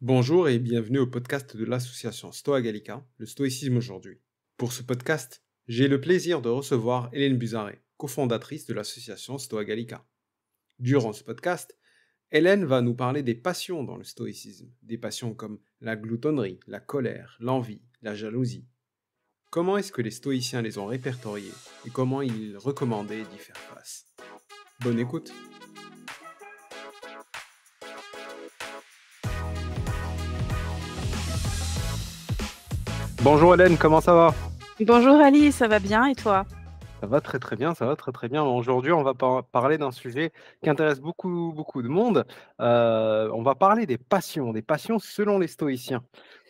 Bonjour et bienvenue au podcast de l'association Stoa Gallica, le stoïcisme aujourd'hui. Pour ce podcast, j'ai le plaisir de recevoir Hélène Buzaré, cofondatrice de l'association Stoa Gallica. Durant ce podcast, Hélène va nous parler des passions dans le stoïcisme, des passions comme la gloutonnerie, la colère, l'envie, la jalousie. Comment est-ce que les stoïciens les ont répertoriées et comment ils recommandaient d'y faire face? Bonne écoute. Bonjour Hélène, comment ça va? Bonjour Ali, ça va bien et toi? Ça va très, très bien, ça va très, très bien. Aujourd'hui, on va parler d'un sujet qui intéresse beaucoup, beaucoup de monde. On va parler des passions selon les stoïciens,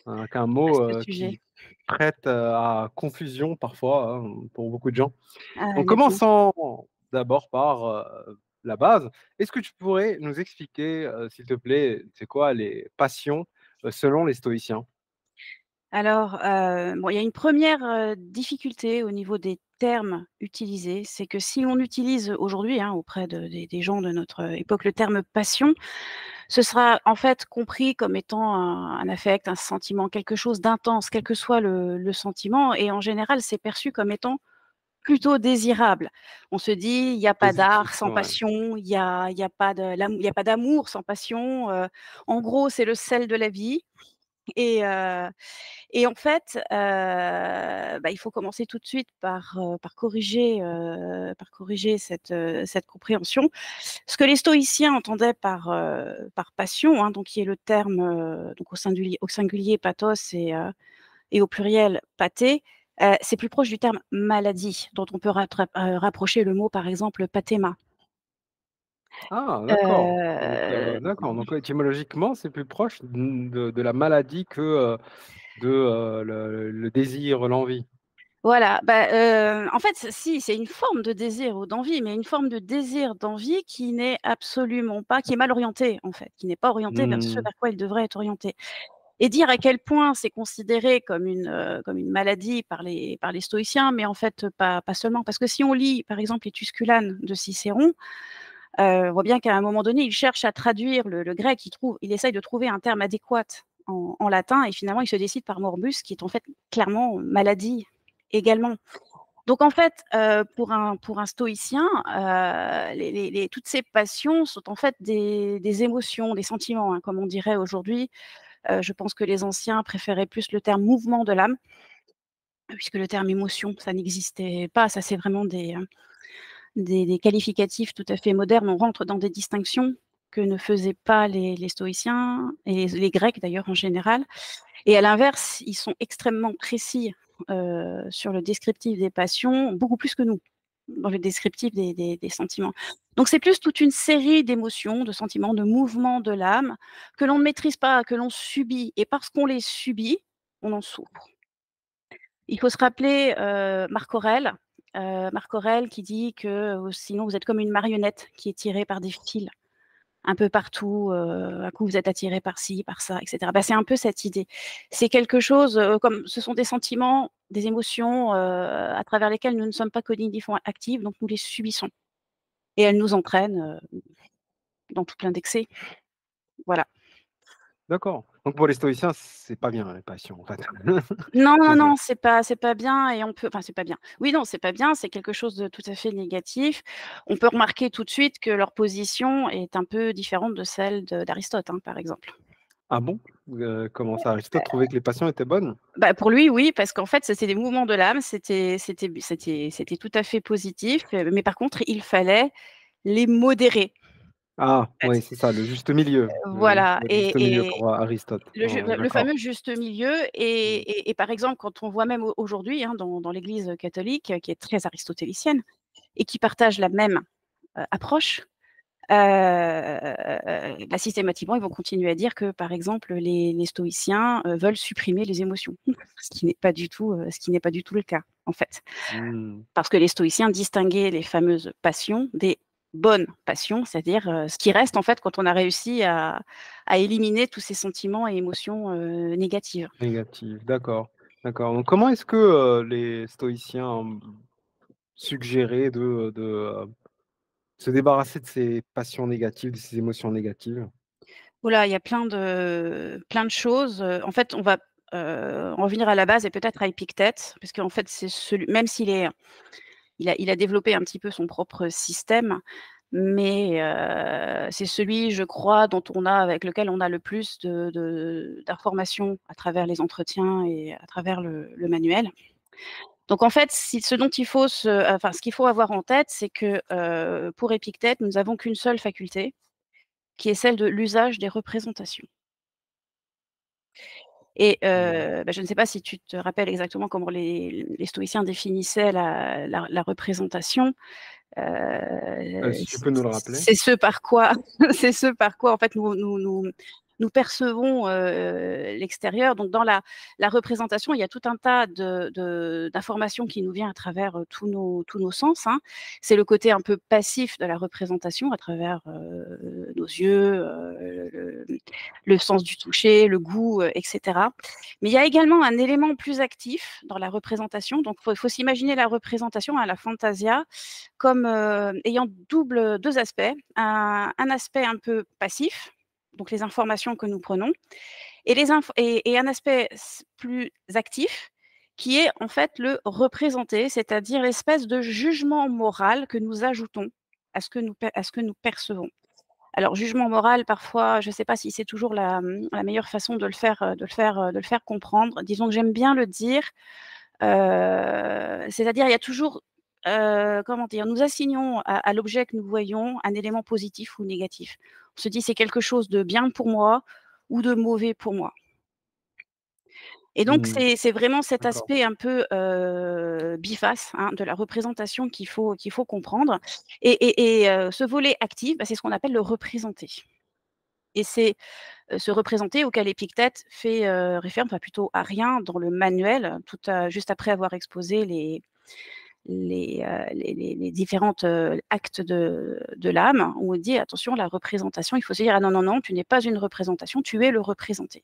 hein, qu'un mot, Vaste sujet. qui prête, à confusion parfois, hein, pour beaucoup de gens. Ah, Donc nettement. commençons d'abord par, la base. Est-ce que tu pourrais nous expliquer, s'il te plaît, c'est quoi les passions, selon les stoïciens? Alors, bon, il y a une première difficulté au niveau des termes utilisés, c'est que si on utilise aujourd'hui, hein, auprès des gens de notre époque, le terme passion, ce sera en fait compris comme étant un affect, un sentiment, quelque chose d'intense, quel que soit le sentiment et en général, c'est perçu comme étant plutôt désirable. On se dit: «Il y a pas Positif, d'art sans ouais. passion, il y a pas de il y a pas d'amour sans passion», en gros, c'est le sel de la vie et heu et en fait, il faut commencer tout de suite par corriger cette compréhension. Ce que les stoïciens entendaient par passion, hein, donc qui est le terme, donc au singulier pathos et au pluriel pathé, c'est plus proche du terme maladie, dont on peut rapprocher le mot, par exemple, pathéma. Ah Heu d'accord, donc étymologiquement, c'est plus proche de la maladie que, de, le désir, l'envie. Voilà, en fait, si, c'est une forme de désir ou d'envie, mais une forme de désir, d'envie qui n'est absolument pas qui est mal orientée, en fait, qui n'est pas orientée vers ce Mmh. vers quoi il devrait être orienté et dire à quel point c'est considéré comme une maladie par les stoïciens, mais en fait, pas seulement. Parce que si on lit, par exemple, les Tusculanes de Cicéron, on voit bien qu'à un moment donné, il cherche à traduire le grec, il essaye de trouver un terme adéquat en latin et finalement, il se décide par morbus, qui est en fait clairement maladie également. Donc en fait, pour un stoïcien, les toutes ces passions sont en fait des émotions, des sentiments, hein, comme on dirait aujourd'hui. Je pense que les anciens préféraient plus le terme mouvement de l'âme, puisque le terme émotion, ça n'existait pas. Ça, c'est vraiment des qualificatifs tout à fait modernes. On rentre dans des distinctions que ne faisaient pas les stoïciens et les Grecs d'ailleurs en général. Et à l'inverse, ils sont extrêmement précis, sur le descriptif des passions, beaucoup plus que nous, dans le descriptif des sentiments. Donc c'est plus toute une série d'émotions, de sentiments, de mouvements de l'âme que l'on ne maîtrise pas, que l'on subit et parce qu'on les subit, on en souffre. Il faut se rappeler, Marc Aurèle qui dit que, sinon vous êtes comme une marionnette qui est tirée par des fils un peu partout, un coup vous êtes attiré par ci, par ça et cetera. C'est un peu cette idée. C'est quelque chose, comme ce sont des sentiments, des émotions, à travers lesquelles nous ne sommes pas cognitivement actifs, donc nous les subissons et elles nous entraînent, dans tout plein d'excès. Voilà. D'accord. Donc pour les stoïciens, c'est pas bien les passions, en fait. Non, non, C'est ça. non, c'est pas bien et on peut enfin, c'est pas bien. Oui, non, c'est pas bien, c'est quelque chose de tout à fait négatif. On peut remarquer tout de suite que leur position est un peu différente de celle d'Aristote, hein, par exemple. Ah bon? Comment ça? Aristote trouvait que les passions étaient bonnes? Pour lui, oui, parce qu'en fait, c'était des mouvements de l'âme, c'était tout à fait positif, mais par contre, il fallait les modérer, Ah en fait. oui, c'est ça, Voilà le juste milieu et pour Aristote. Ouais, le fameux d'accord. juste milieu Mmh. et par exemple, quand on voit même aujourd'hui, hein, dans l'Église catholique, qui est très aristotélicienne et qui partage la même, approche, systématiquement, ils vont continuer à dire que, par exemple, les stoïciens, veulent supprimer les émotions. Ce qui n'est pas du tout le cas, en fait. Mmh. Parce que les stoïciens distinguaient les fameuses passions des bonnes passions, c'est-à-dire, ce qui reste, en fait, quand on a réussi à éliminer tous ces sentiments et émotions, négatives. Négatif, d'accord, d'accord. Donc comment est-ce que, les stoïciens, suggéraient de se débarrasser de ces passions négatives, de ces émotions négatives? Voilà, il y a plein de choses. En fait, on va en revenir à la base et peut-être à Épictète, parce qu'en fait, c'est celui, même il a développé un petit peu son propre système, mais c'est celui, je crois, avec lequel on a le plus d'informations à travers les entretiens et à travers le manuel. Donc en fait, ce qu'il faut avoir en tête, c'est que pour Épictète, nous n'avons qu'une seule faculté, qui est celle de l'usage des représentations. Et Mmh. je ne sais pas si tu te rappelles exactement comment les stoïciens définissaient la représentation. Si tu peux nous le rappeler? C'est ce par quoi c'est ce par quoi en fait nous percevons, l'extérieur. Donc dans la représentation, il y a tout un tas d'informations qui nous vient à travers, tous nos sens, hein. C'est le côté un peu passif de la représentation à travers, nos yeux, le sens du toucher, le goût, et cetera. Mais il y a également un élément plus actif dans la représentation. Donc faut s'imaginer la représentation, à la fantasia, comme, ayant 2 aspects. Un aspect un peu passif, donc les informations que nous prenons, et un aspect plus actif, qui est en fait le représenter, c'est-à-dire l'espèce de jugement moral que nous ajoutons à ce que nous percevons. Alors jugement moral, parfois, je ne sais pas si c'est toujours la meilleure façon de le faire comprendre. Disons que j'aime bien le dire, c'est-à-dire il y a toujours, comment dire? Nous assignons à l'objet que nous voyons un élément positif ou négatif. On se dit: «C'est quelque chose de bien pour moi ou de mauvais pour moi». Et donc Mmh. c'est vraiment cet D'accord. aspect un peu, biface, hein, de la représentation qu'il faut comprendre. Ce volet actif, c'est ce qu'on appelle le représenter. Et c'est, se représenter auquel Épictète fait, référence, enfin plutôt Arrien dans le manuel, juste après avoir exposé les différentes, actes de l'âme, où on dit: «Attention, la représentation», il faut se dire: «Ah non, non, non, tu n'es pas une représentation, tu es le représenté».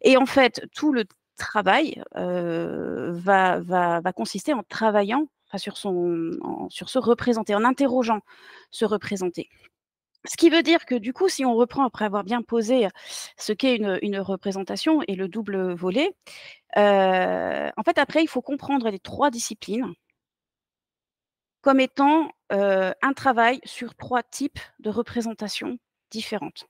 Et en fait, tout le travail, va consister en travaillant, enfin sur se représenter, en interrogeant se représenter. Ce qui veut dire que du coup, si on reprend après avoir bien posé ce qu'est une représentation et le double volet, en fait après il faut comprendre les 3 disciplines comme étant, un travail sur 3 types de représentations différentes.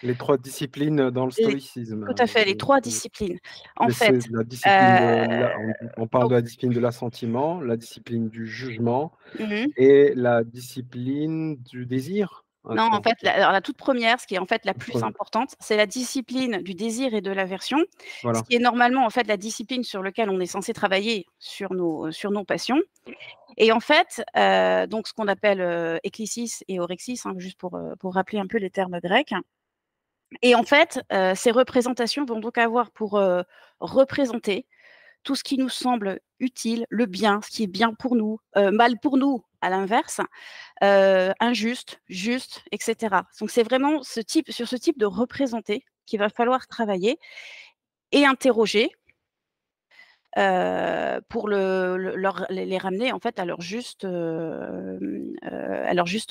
Les 3 disciplines dans le Les stoïcisme, Tout à fait, les 3 mmh. disciplines. En fait, C'est la discipline de heu, on parle donc de la discipline de l'assentiment, la discipline du jugement mmh et la discipline du désir? Non, en Attends, fait, la toute première, ce qui est en fait la plus pre importante, c'est la discipline du désir et de l'aversion, ce voilà. qui est normalement, en fait, la discipline sur lequel on est censé travailler sur nos passions. Et en fait, donc ce qu'on appelle, eklisis et orexis, hein, juste pour rappeler un peu les termes grecs. Et en fait, ces représentations vont donc avoir pour, représenter tout ce qui nous semble utile, le bien, ce qui est bien pour nous, mal pour nous, à l'inverse, injuste, juste, et cetera. Donc c'est vraiment sur ce type de représenté qu'il va falloir travailler et interroger, pour les ramener en fait à leur juste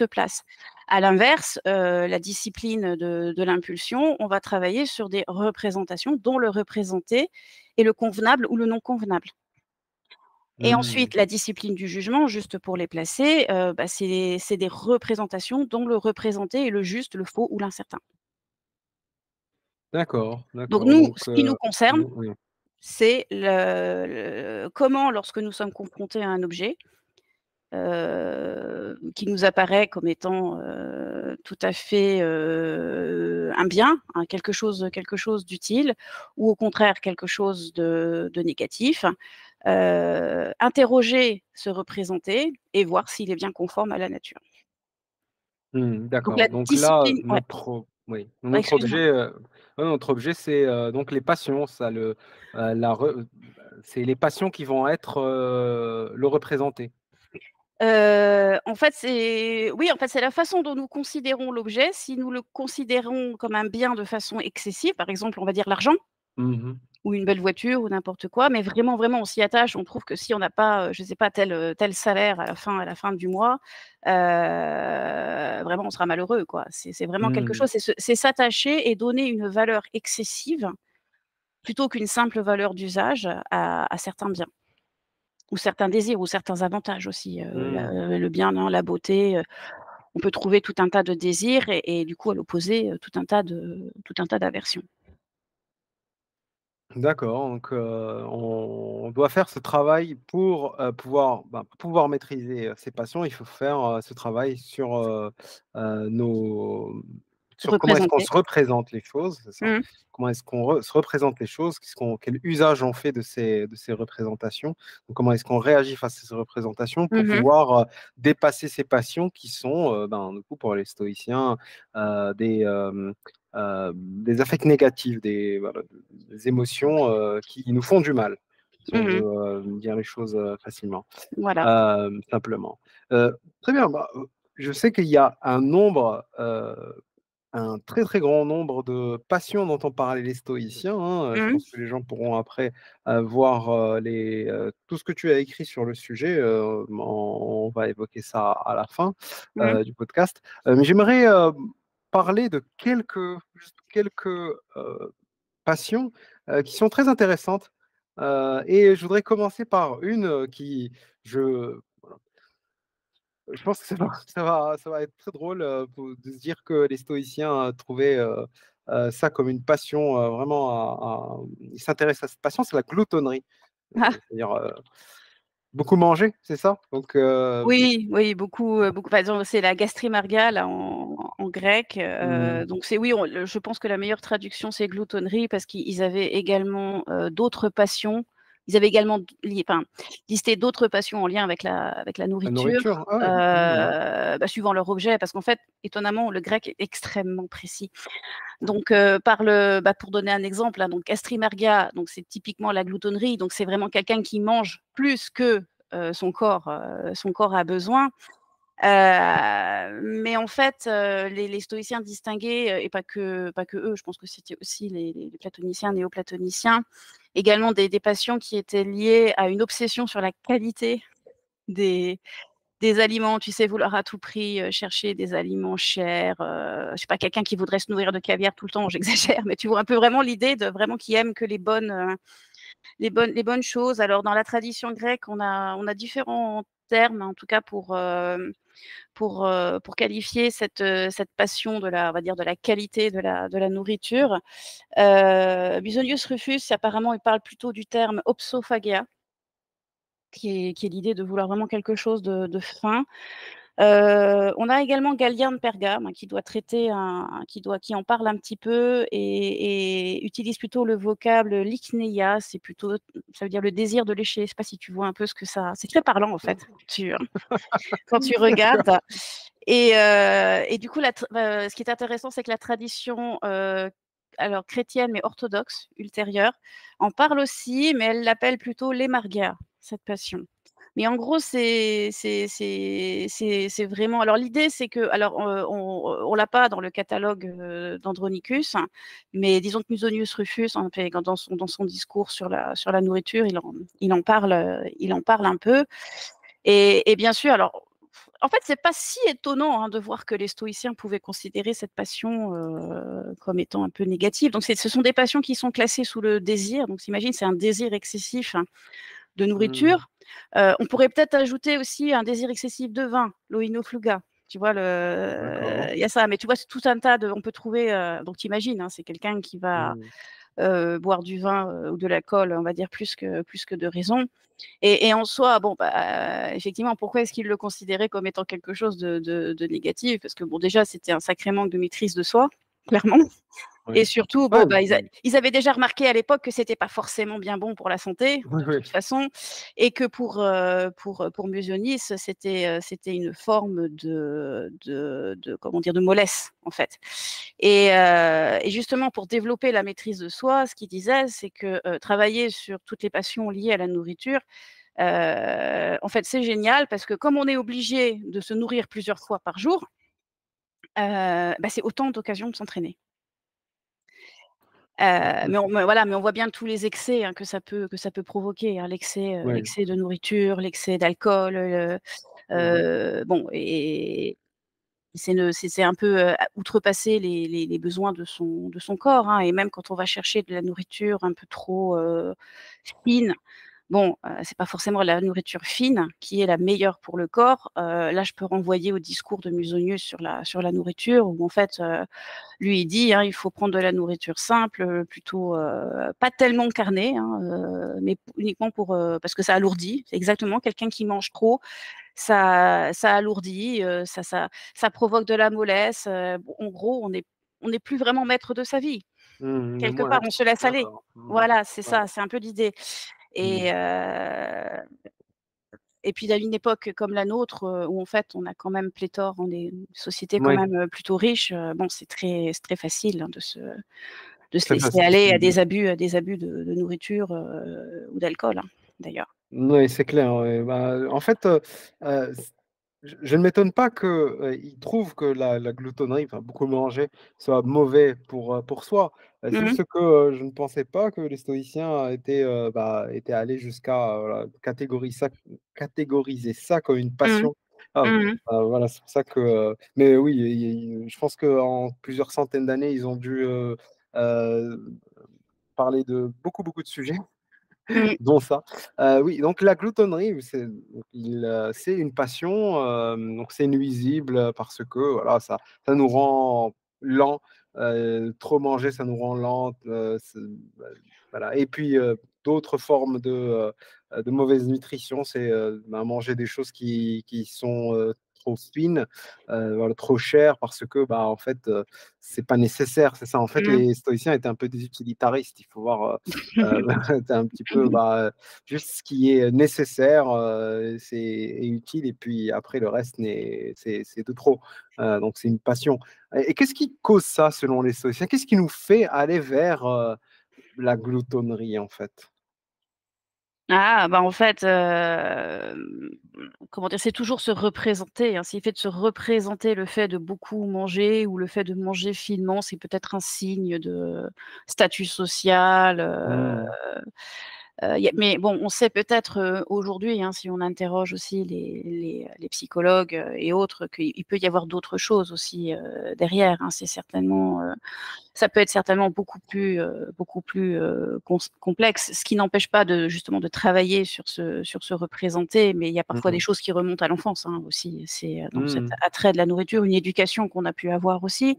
place. À l'inverse, la discipline de l'impulsion, on va travailler sur des représentations dont le représenté est le convenable ou le non convenable. Et Mmh. ensuite, la discipline du jugement, juste pour les placer, c'est des représentations dont le représenté est le juste, le faux ou l'incertain. D'accord, Donc d'accord, nous, donc ce qui nous concerne, oui. c'est comment, lorsque nous sommes confrontés à un objet, qui nous apparaît comme étant, tout à fait, un bien, hein, quelque chose d'utile, ou au contraire quelque chose de négatif, interroger, se représenter et voir s'il est bien conforme à la nature. Donc la D'accord, donc là, discipline, ouais, ouais, notre excuse-moi. objet, ouais, notre objet, c'est, donc les passions, ça la re c'est les passions qui vont être, le représenter. En fait, c'est la façon dont nous considérons l'objet. Si nous le considérons comme un bien de façon excessive, par exemple, on va dire l'argent. Mmh. ou une belle voiture ou n'importe quoi, mais vraiment, vraiment, on s'y attache. On trouve que si on n'a pas, je sais pas, tel salaire à la fin du mois, vraiment on sera malheureux, quoi. C'est vraiment quelque Mmh. chose, c'est s'attacher et donner une valeur excessive, plutôt qu'une simple valeur d'usage à certains biens ou certains désirs ou certains avantages aussi, Mmh. le bien, non, la beauté, on peut trouver tout un tas de désirs et du coup à l'opposé, tout un tas d'aversions. D'accord, donc on doit faire ce travail pour, pouvoir maîtriser, ses passions. Il faut faire, ce travail sur, nos sur comment est-ce qu'on Représenter. se représente les choses, c'est ça? Mmh. Comment est-ce qu'on se représente les choses? Quel usage on fait de ces représentations? Donc comment est-ce qu'on réagit face à ces représentations pour Mmh. pouvoir, dépasser ces passions qui sont, du coup, pour les stoïciens, des, des affects négatifs, des émotions, qui nous font du mal, si on veut, Mmh. dire les choses, facilement, Voilà. simplement. Très bien, je sais qu'il y a un très, très grand nombre de passions dont ont parlé les stoïciens, hein, je Mmh. pense que les gens pourront après, voir, tout ce que tu as écrit sur le sujet, on va évoquer ça à la fin, Mmh. du podcast. Mais j'aimerais, parler de juste quelques, passions, qui sont très intéressantes, et je voudrais commencer par une, qui je je pense que ça va être très drôle, pour de se dire que les stoïciens, trouvaient, ça comme une passion, vraiment ils s'intéressent à cette passion, c'est la gloutonnerie. C'est-à-dire, beaucoup manger, c'est ça? Donc, Oui, oui, beaucoup, beaucoup par exemple, c'est la gastrimarga là en grec, mmh, donc c'est oui, je pense que la meilleure traduction c'est gloutonnerie parce qu'ils avaient également, d'autres passions. Ils avaient également listé d'autres passions en lien avec la la nourriture, nourriture, ah ouais, mmh, suivant leur objet parce qu'en fait, étonnamment, le grec est extrêmement précis. Donc, pour donner un exemple, hein, donc gastrimarga, donc c'est typiquement la gloutonnerie, donc c'est vraiment quelqu'un qui mange plus que, son corps a besoin. Mais en fait, les stoïciens distinguaient, et pas que eux, je pense que c'était aussi les platoniciens, néoplatoniciens, également des passions qui étaient liées à une obsession sur la qualité des des aliments, tu sais, vouloir à tout prix, chercher des aliments chers, je sais pas, quelqu'un qui voudrait se nourrir de caviar tout le temps, j'exagère, mais tu vois un peu vraiment l'idée de vraiment qui aime que les bonnes choses. Alors dans la tradition grecque, on a différents termes, en tout cas pour qualifier cette passion de la on va dire de la qualité de la nourriture. Musonius Rufus, apparemment, il parle plutôt du terme opsophagia, qui est l'idée de vouloir vraiment quelque chose de fin. On a également Galien de Pergame, hein, qui doit traiter qui en parle un petit peu et utilise plutôt le vocable lychneia, ça veut dire le désir de lécher. Je sais pas si tu vois un peu ce que ça c'est très parlant en fait, quand tu d'accord. regardes et du coup ce qui est intéressant, c'est que la tradition, alors chrétienne mais orthodoxe ultérieure, en parle aussi, mais elle l'appelle plutôt l'émargia, cette passion. Mais en gros, c'est vraiment alors l'idée, c'est que alors, on l'a pas dans le catalogue, d'Andronicus, hein, mais disons que Musonius Rufus, en fait, dans son discours sur la nourriture, il en parle un peu et bien sûr alors en fait, c'est pas si étonnant, hein, de voir que les stoïciens pouvaient considérer cette passion, comme étant un peu négative. Donc ce sont des passions qui sont classées sous le désir. Donc tu c'est un désir excessif, hein, de Mmh, nourriture. On pourrait peut-être ajouter aussi un désir excessif de vin, l'oïnophlugua. Tu vois d'accord. il y a ça, mais tu vois, c'est tout un tas de on peut trouver, donc tu hein, c'est quelqu'un qui va, Mmh. boire du vin, ou de l'alcool, on va dire plus que de raison. Et en soi, bon, bah, effectivement, pourquoi est-ce qu'ils le considéraient comme étant quelque chose de négatif? Parce que bon, déjà, c'était un sacré manque de maîtrise de soi, clairement. Oui. Et surtout, Ouais, bon, bah, ils avaient déjà remarqué à l'époque que c'était pas forcément bien bon pour la santé, oui, de oui. toute façon, et que pour Musonius, c'était une forme de comment dire? De mollesse, en fait. Et justement, pour développer la maîtrise de soi, ce qu'il disait, c'est que, travailler sur toutes les passions liées à la nourriture, en fait, c'est génial parce que comme on est obligé de se nourrir plusieurs fois par jour, c'est autant d'occasions de s'entraîner. Mais on voit bien tous les excès, hein, que ça peut provoquer, hein, Ouais. l'excès de nourriture, l'excès d'alcool, Mmh. bon et c'est un peu, outrepasser les besoins de son corps, hein et même quand on va chercher de la nourriture un peu trop, fine. Bon, c'est pas forcément la nourriture fine qui est la meilleure pour le corps. Là, je peux renvoyer au discours de Musonius sur la nourriture où en fait, lui, il dit, hein: «Il faut prendre de la nourriture simple, plutôt, pas tellement carnée, hein, mais uniquement parce que ça alourdit». C'est exactement, quelqu'un qui mange trop, ça alourdit, ça provoque de la mollesse, bon, en gros, on n'est plus vraiment maître de sa vie. Mmh, Quelque mouais, part, on se laisse aller. d'accord. Mmh. Voilà, c'est Ouais. ça, c'est un peu l'idée Mmh. et puis à une époque comme la nôtre, où en fait on a quand même pléthore, on est une société quand Ouais, même, plutôt riche, bon c'est très facile, hein, de se très laisser aller facile. à des abus de nourriture, ou d'alcool, hein, d'ailleurs. Oui, c'est clair, ouais. Bah, en fait, c je ne m'étonne pas que, ils trouvent que la gloutonnerie, enfin beaucoup manger, soit mauvais pour soi. C'est Mmh mh. juste que, je ne pensais pas que les stoïciens étaient allés jusqu'à, voilà, catégoriser ça comme une Mmh. passion. Ah, Mmh. voilà, c'est pour ça que, mais oui, je pense qu'en plusieurs centaines d'années, ils ont dû, heu, parler de beaucoup, beaucoup de sujets. Mmh. Dont ça. Oui, donc la gloutonnerie, c'est une passion, donc c'est nuisible, parce que voilà, ça nous rend lents, trop manger, ça nous rend lents, bah, voilà et puis, d'autres formes de mauvaise nutrition, c'est, bah, manger des choses qui sont, trop fines, voilà, trop chères parce que, bah, en fait, c'est pas nécessaire, c'est ça. En fait, Mmh. les stoïciens étaient un peu des utilitaristes. Il faut voir, c'est un petit peu, bah, juste ce qui est nécessaire, c'est est utile et puis après le reste c'est de trop. Donc c'est une passion et qu'est-ce qui cause ça selon les stoïciens? Qu'est-ce qui nous fait aller vers, la gloutonnerie en fait? Ah, bah, en fait, comment dire? C'est toujours se représenter, hein. C'est le fait de se représenter le fait de beaucoup manger ou le fait de manger finement, c'est peut-être un signe de statut social, Mmh. mais bon, on sait peut-être, aujourd'hui, hein, si on interroge aussi les psychologues, et autres, qu'il peut y avoir d'autres choses aussi, derrière, hein. Ça peut être certainement beaucoup plus, complexe, ce qui n'empêche pas de justement de travailler sur se représenter, mais il y a parfois des Mmh. choses qui remontent à l'enfance, hein, aussi. C'est, dans cet Mmh. attrait de la nourriture, une éducation qu'on a pu avoir aussi.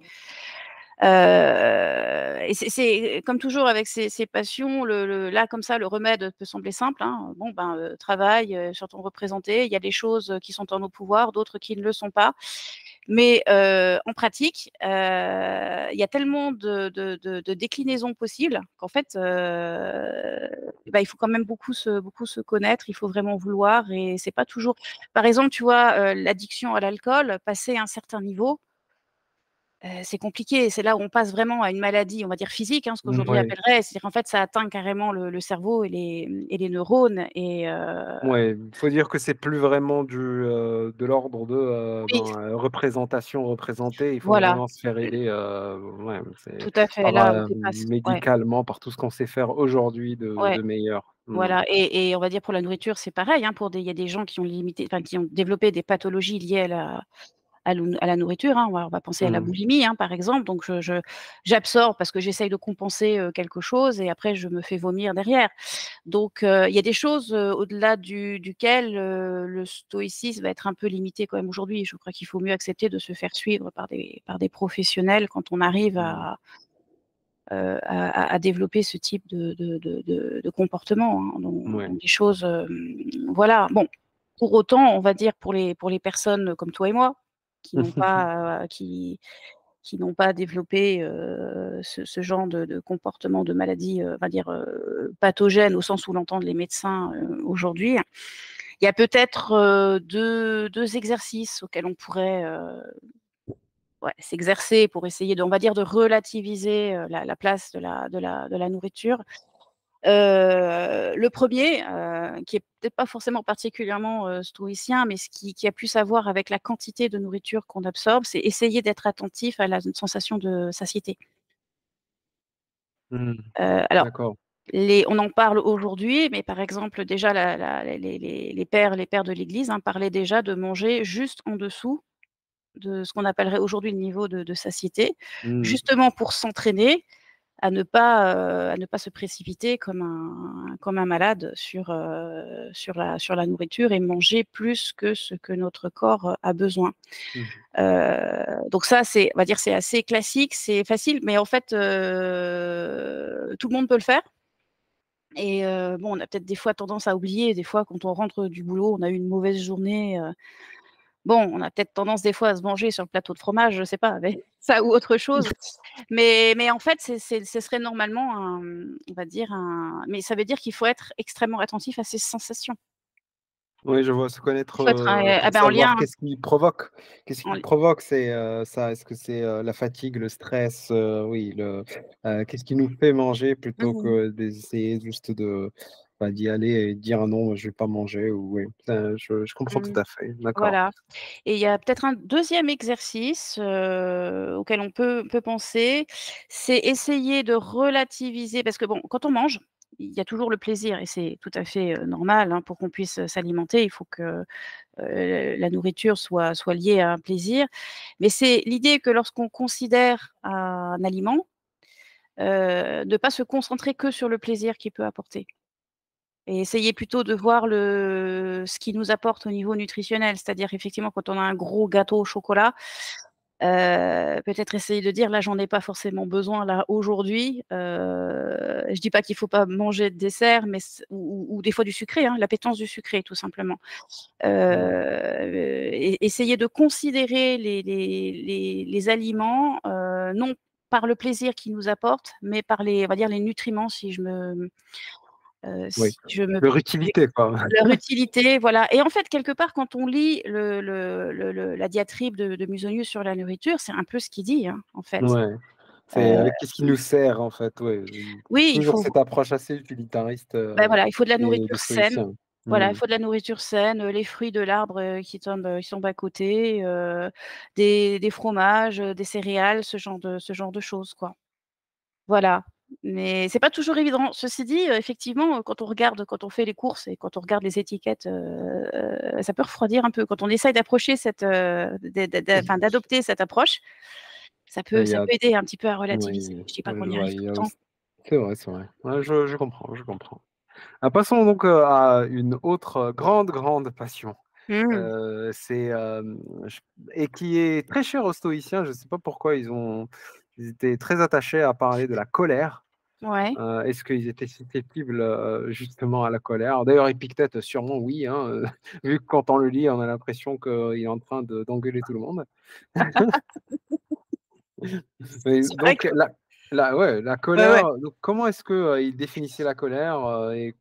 Et c'est comme toujours avec ces passions, là, comme ça, le remède peut sembler simple, hein. Bon, ben, travaille, sur ton représenté. Il y a des choses, qui sont en nos pouvoirs, d'autres qui ne le sont pas. Mais, en pratique, il y a tellement de déclinaisons possibles qu'en fait, bah, il faut quand même beaucoup se connaître. Il faut vraiment vouloir et c'est pas toujours par exemple, tu vois, l'addiction à l'alcool, passé un certain niveau, c'est compliqué. C'est là où on passe vraiment à une maladie, on va dire physique, hein, ce qu'aujourd'hui Mouais. appellerait c'est-à-dire qu'en fait, ça atteint carrément le cerveau et les neurones et Ouais, il faut dire que c'est plus vraiment de l'ordre de, oui, représentation, représenter. Il faut voilà, vraiment se faire heu, aider, ouais, c'est tout à fait, par, là, on dépasse ouais, médicalement, par tout ce qu'on sait faire aujourd'hui ouais, de meilleur. Mmh. voilà et on va dire pour la nourriture, c'est pareil, hein, il y a des gens qui ont limité enfin, qui ont développé des pathologies liées à la nourriture, hein. On va penser à la Mmh. boulimie, hein, par exemple. Donc j'absorbe parce que j'essaye de compenser, quelque chose et après je me fais vomir derrière. Donc il y a des choses, au-delà duquel, le stoïcisme va être un peu limité quand même aujourd'hui. Je crois qu'il faut mieux accepter de se faire suivre par des professionnels quand on arrive Mmh. à développer ce type de comportement, hein, dans Mouais. des choses, voilà. Bon, pour autant, on va dire pour les personnes comme toi et moi, qui n'ont pas, qui n'ont pas développé, ce genre de comportement, de maladie, on va dire, pathogène au sens où l'entendent les médecins, aujourd'hui. Il y a peut-être, 2 exercices auxquels on pourrait, ouais, s'exercer pour essayer on va dire de relativiser, la place de la nourriture. Le premier qui est peut-être pas forcément particulièrement, stoïcien, mais ce qui a plus à voir avec la quantité de nourriture qu'on absorbe, c'est essayer d'être attentif à la sensation de satiété. Mmh. Alors D'accord. on en parle aujourd'hui, mais par exemple déjà les pères de l'Église, hein, parlaient déjà de manger juste en dessous de ce qu'on appellerait aujourd'hui le niveau de satiété, Mmh. justement pour s'entraîner à ne pas se précipiter comme un malade sur la nourriture et manger plus que ce que notre corps, a besoin. Mmh. Donc ça, on va dire, c'est assez classique, c'est facile, mais en fait, tout le monde peut le faire et bon, on a peut-être des fois tendance à oublier, des fois quand on rentre du boulot, on a eu une mauvaise journée, bon, on a peut-être tendance des fois à se venger sur le plateau de fromage, je sais pas, avec ça ou autre chose. Mais en fait, ce serait normalement on va dire mais ça veut dire qu'il faut être extrêmement attentif à ses sensations. Oui, je vois, se connaître, Il faut être, pour en savoir lien qu'est-ce qui provoque. Qu'est-ce qui en provoque, c'est, ça? Est-ce que c'est, la fatigue, le stress, oui, qu'est-ce qui nous fait manger plutôt mmh que d'essayer juste d'y aller et dire: «Non, je vais pas manger» ou oui, ça je comprends tout mmh, à fait, d'accord. voilà. Et il y a peut-être un deuxième exercice, auquel on peut penser, c'est essayer de relativiser parce que bon, quand on mange, il y a toujours le plaisir et c'est tout à fait, normal, hein, pour qu'on puisse, s'alimenter, il faut que, la nourriture soit liée à un plaisir. Mais c'est l'idée que lorsqu'on considère un aliment, de pas se concentrer que sur le plaisir qu'il peut apporter et essayer plutôt de voir ce qu'il nous apporte au niveau nutritionnel. C'est-à-dire effectivement quand on a un gros gâteau au chocolat, peut-être essayer de dire: «Là, j'en ai pas forcément besoin là aujourd'hui». Je dis pas qu'il faut pas manger de dessert, mais ou des fois du sucré, hein, l'appétence du sucré tout simplement. Mmh. Essayer de considérer les aliments, non par le plaisir qu'ils nous apportent, mais par on va dire les nutriments Oui, si je me leur utilité, quoi. leur utilité, voilà. Et en fait, quelque part, quand on lit la diatribe de Musonius sur la nourriture, c'est un peu ce qu'il dit, hein, en fait. Ouais, c'est Heu, qu'est-ce qui nous sert, en fait, ouais, oui, toujours cette approche assez utilitariste, voilà, il faut de la des nourriture saine. stoïciens. Voilà, il Mmh. faut de la nourriture saine, les fruits de l'arbre, qui tombent à côté, des fromages, des céréales, ce genre de choses, quoi. Voilà, mais c'est pas toujours évident. Ceci dit, effectivement, quand on fait les courses et quand on regarde les étiquettes, ça peut refroidir un peu. Quand on essaye d'approcher enfin d'adopter cette approche, ça peut Il y ça a peut aider un petit peu à relativiser. Oui, Je dis pas qu'on je y vois, arrive il tout y le a temps. aussi c'est vrai, c'est vrai. Ouais, je comprends, je comprends. Passons donc, à une autre, grande, grande passion. Mmh. C'est, j et qui est très chère aux stoïciens. Je ne sais pas pourquoi ils étaient très attachés à parler de la colère. Ouais. Est-ce qu'ils étaient susceptibles, justement à la colère? D'ailleurs Épictète, sûrement oui, hein, vu que quand on le lit, on a l'impression qu'il est en train d'engueuler tout le monde. Et C'est vrai donc que la ouais, ouais. colère, donc comment est-ce que, ils définissaient la colère, et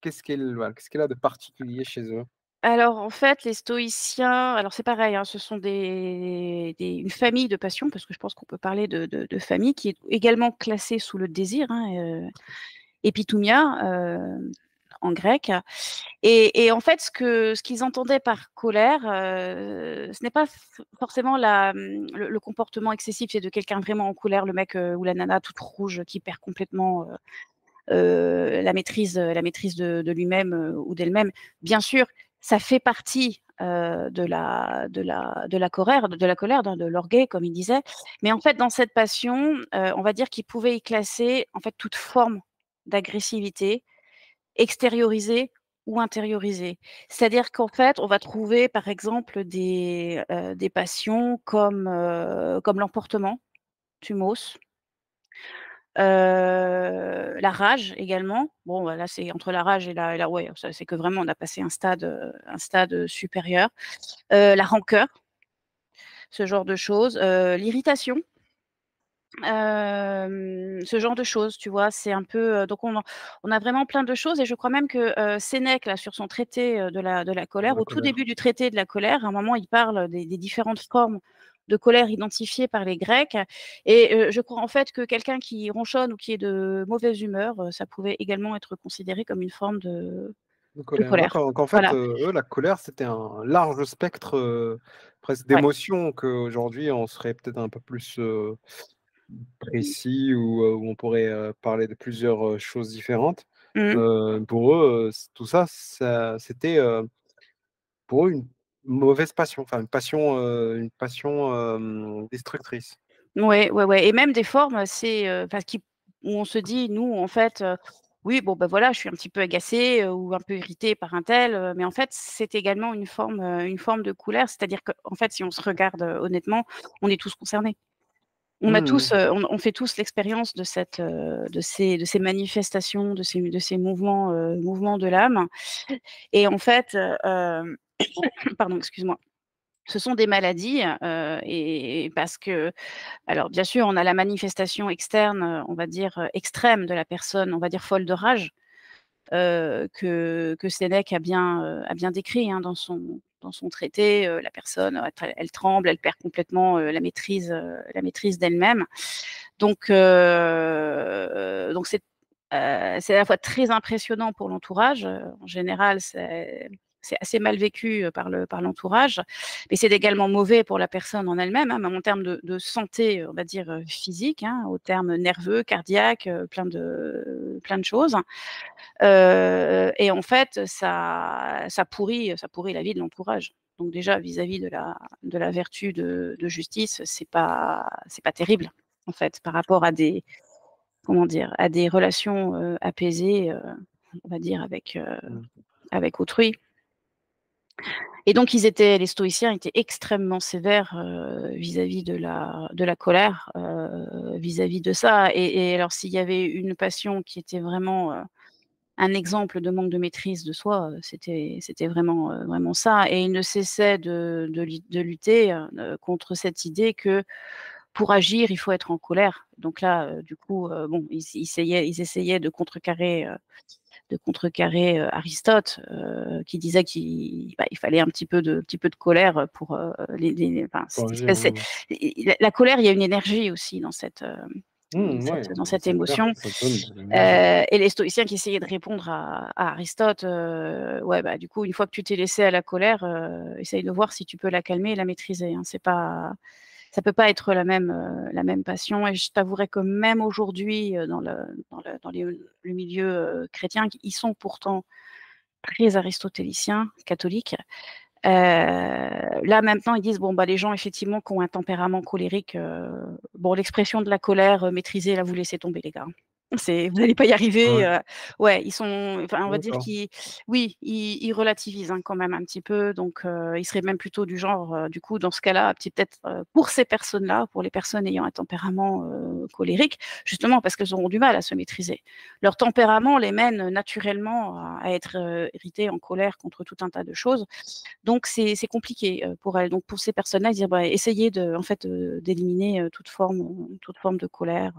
qu'est-ce qu'elle a de particulier chez eux? Alors en fait, les stoïciens, alors c'est pareil, hein, ce sont une famille de passions, parce que je pense qu'on peut parler de famille qui est également classée sous le désir, hein, épithumia, en grec. Et en fait, ce qu'ils entendaient par colère, ce n'est pas forcément le comportement excessif, c'est de quelqu'un vraiment en colère, le mec, ou la nana toute rouge qui perd complètement, la maîtrise de lui-même, ou d'elle-même. Bien sûr, ça fait partie, de la colère, de l'orgueil, comme il disait. Mais en fait, dans cette passion, on va dire qu'il pouvait y classer, en fait, toute forme d'agressivité, extériorisée ou intériorisée. C'est-à-dire qu'en fait, on va trouver, par exemple, des passions comme l'emportement, thumos. La rage également. Bon, bah, là, c'est entre la rage et la ouais, ça c'est que vraiment on a passé un stade supérieur. La rancœur, ce genre de choses, l'irritation, ce genre de choses, tu vois? C'est un peu, donc on a vraiment plein de choses et je crois même que, Sénèque là, sur son traité, de la De colère, la au tout colère. début du traité de la colère, à un moment, il parle des différentes formes de colère identifiées par les Grecs et je crois en fait que quelqu'un qui ronchonne ou qui est de mauvaise humeur, ça pouvait également être considéré comme une forme De de colère, colère. d'accord, donc en fait, Voilà, eux, la colère, c'était un large spectre, presque ouais. d'émotions qu'aujourd'hui on serait peut-être un peu plus, précis où on pourrait, parler de plusieurs, choses différentes. Mmh. Pour eux, tout ça, c'était, pour eux une mauvaise passion, enfin une passion, destructrice. Ouais, ouais, ouais, et même des formes assez, enfin qui où on se dit nous en fait, oui bon ben voilà, je suis un petit peu agacée, ou un peu irritée par un tel, mais en fait c'est également une forme de colère. C'est-à-dire qu'en fait si on se regarde, honnêtement, on est tous concernés. On a tous, Mmh. on fait tous l'expérience de cette, de ces manifestations, de ces mouvements de l'âme, et en fait, pardon, excuse-moi. Ce sont des maladies, et parce que alors bien sûr, on a la manifestation externe, on va dire, extrême de la personne, on va dire folle de rage, que Sénèque a bien décrit, hein, dans son traité. La personne, elle tremble, elle perd complètement, la maîtrise d'elle-même. Donc c'est à la fois très impressionnant pour l'entourage, en général, c'est assez mal vécu, par l'entourage, mais c'est également mauvais pour la personne en elle-même, hein, même en termes de santé, on va dire, physique, hein, au terme nerveux, cardiaque, plein de choses. Et en fait, ça pourrit la vie de l'entourage. Donc déjà vis-à-vis de la vertu de justice, c'est pas terrible, en fait, par rapport à des comment dire? À des relations, apaisées, on va dire Mmh. avec autrui. Et donc les stoïciens étaient extrêmement sévères, vis-à-vis de la colère, vis-à-vis de ça, et alors s'il y avait une passion qui était vraiment, un exemple de manque de maîtrise de soi, c'était vraiment ça, et ils ne cessaient de lutter, contre cette idée que pour agir, il faut être en colère. Donc là, du coup, bon, ils essayaient de contrecarrer, Aristote, qui disait il fallait un petit peu de colère pour, les enfin, Pour cette agir, espèce c'est mmh. la colère, il y a une énergie aussi dans cette, dans Mmh, cette ouais, dans cette c'est clair, émotion, ça donne de l'énergie. et les stoïciens qui essayaient de répondre à Aristote, ouais, bah, du coup, une fois que tu t'es laissé à la colère, essaye de voir si tu peux la calmer et la maîtriser, hein. Ça peut pas être la même passion, et je t'avouerai que même aujourd'hui, dans le milieu, chrétien, ils sont pourtant très aristotéliciens, catholiques. Là, maintenant, ils disent: «Bon, bah, les gens effectivement qui ont un tempérament colérique, bon, l'expression de la colère, maîtrisée, là, vous laissez tomber les gars, hein. Vous allez pas y Ah arriver», ouais, ouais, ils sont enfin, on va dire d'accord. qu'ils oui, ils relativisent, hein, quand même un petit peu, donc ils seraient même plutôt du genre, du coup, dans ce cas-là, peut-être, pour ces personnes-là, pour les personnes ayant un tempérament, colérique, justement parce qu'elles auront du mal à se maîtriser. Leur tempérament les mène naturellement à être, irritées, en colère contre tout un tas de choses, donc c'est compliqué, pour elles. Donc pour ces personnes-là, ils disent: «Bah, essayez en fait, d'éliminer, toute forme de colère,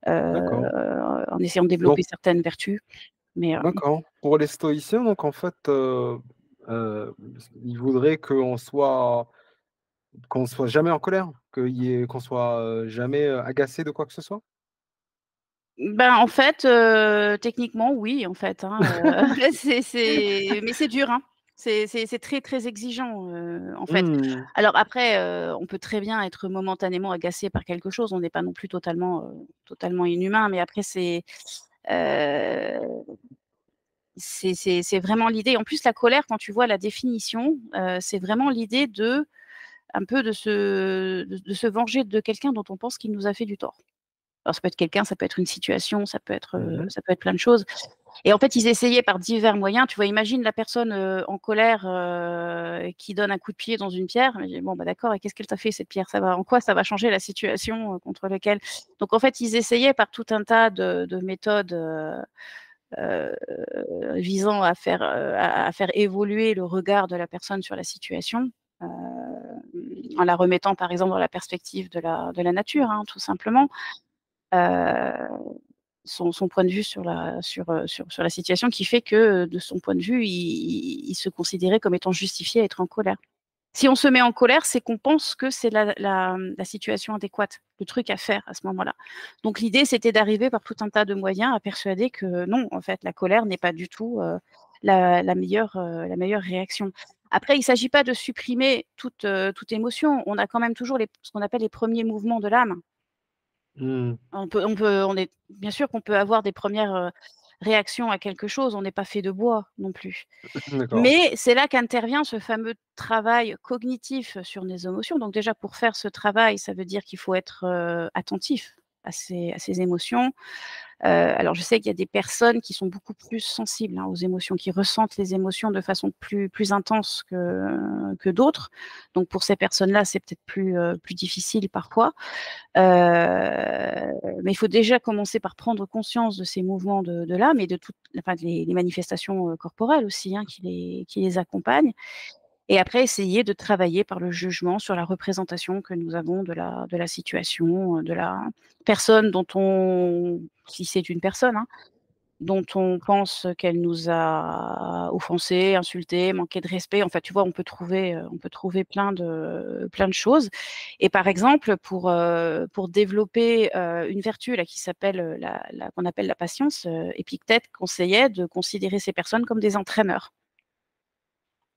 D'accord. en essayant de Donc développer certaines vertus». Mais d'accord. Pour les stoïciens, donc en fait, heu, ils voudraient qu'on soit jamais en colère? Qu'on soit, jamais, agacé de quoi que ce soit? ben, en fait, techniquement oui, en fait, hein, mais c'est dur, hein. C'est très, très exigeant, en fait. Mmh. Alors après, on peut très bien être momentanément agacé par quelque chose, on n'est pas non plus totalement inhumain, mais après heu c'est vraiment l'idée. En plus, la colère, quand tu vois la définition, c'est vraiment l'idée un peu de se venger de quelqu'un dont on pense qu'il nous a fait du tort. Alors ça peut être quelqu'un, ça peut être une situation, ça peut être, Mmh mh. plein de choses, et en fait, ils essayaient par divers moyens. Tu vois, imagine la personne, en colère, qui donne un coup de pied dans une pierre. Je dis: «Bon, bah, d'accord, et qu'est-ce qu'elle t'a fait cette pierre? En quoi ça va changer la situation, contre lequel?» Donc en fait, ils essayaient par tout un tas de méthodes, heu, visant à faire évoluer le regard de la personne sur la situation, en la remettant par exemple dans la perspective de la nature, hein, tout simplement. Heu, son point de vue sur la situation qui fait que, de son point de vue, il se considérait comme étant justifié à être en colère. Si on se met en colère, c'est qu'on pense que c'est la situation adéquate, le truc à faire à ce moment-là. Donc l'idée, c'était d'arriver par tout un tas de moyens à persuader que non, en fait, la colère n'est pas du tout, la meilleure réaction. Après, il ne s'agit pas de supprimer toute émotion. On a quand même toujours ce qu'on appelle les premiers mouvements de l'âme. Mmh. On est bien sûr qu'on peut avoir des premières réactions à quelque chose, on n'est pas fait de bois non plus. D'accord. Mais c'est là qu'intervient ce fameux travail cognitif sur les émotions. Donc déjà pour faire ce travail, ça veut dire qu'il faut être, attentif à ses émotions. Alors je sais qu'il y a des personnes qui sont beaucoup plus sensibles, hein, aux émotions, qui ressentent les émotions de façon plus intense que d'autres. Donc pour ces personnes-là, c'est peut-être plus difficile parfois. Mais il faut déjà commencer par prendre conscience de ces mouvements de l'âme et de toutes enfin les manifestations, corporelles aussi, hein, qui les accompagnent et après essayer de travailler par le jugement sur la représentation que nous avons de la situation, de la personne dont on si c'est une personne, hein, dont on pense qu'elle nous a offensés, insultés, manqué de respect. En fait, tu vois, on peut trouver plein de choses et par exemple, pour développer, une vertu là qui s'appelle, la qu'on appelle la patience, Épictète conseillait de considérer ces personnes comme des entraîneurs.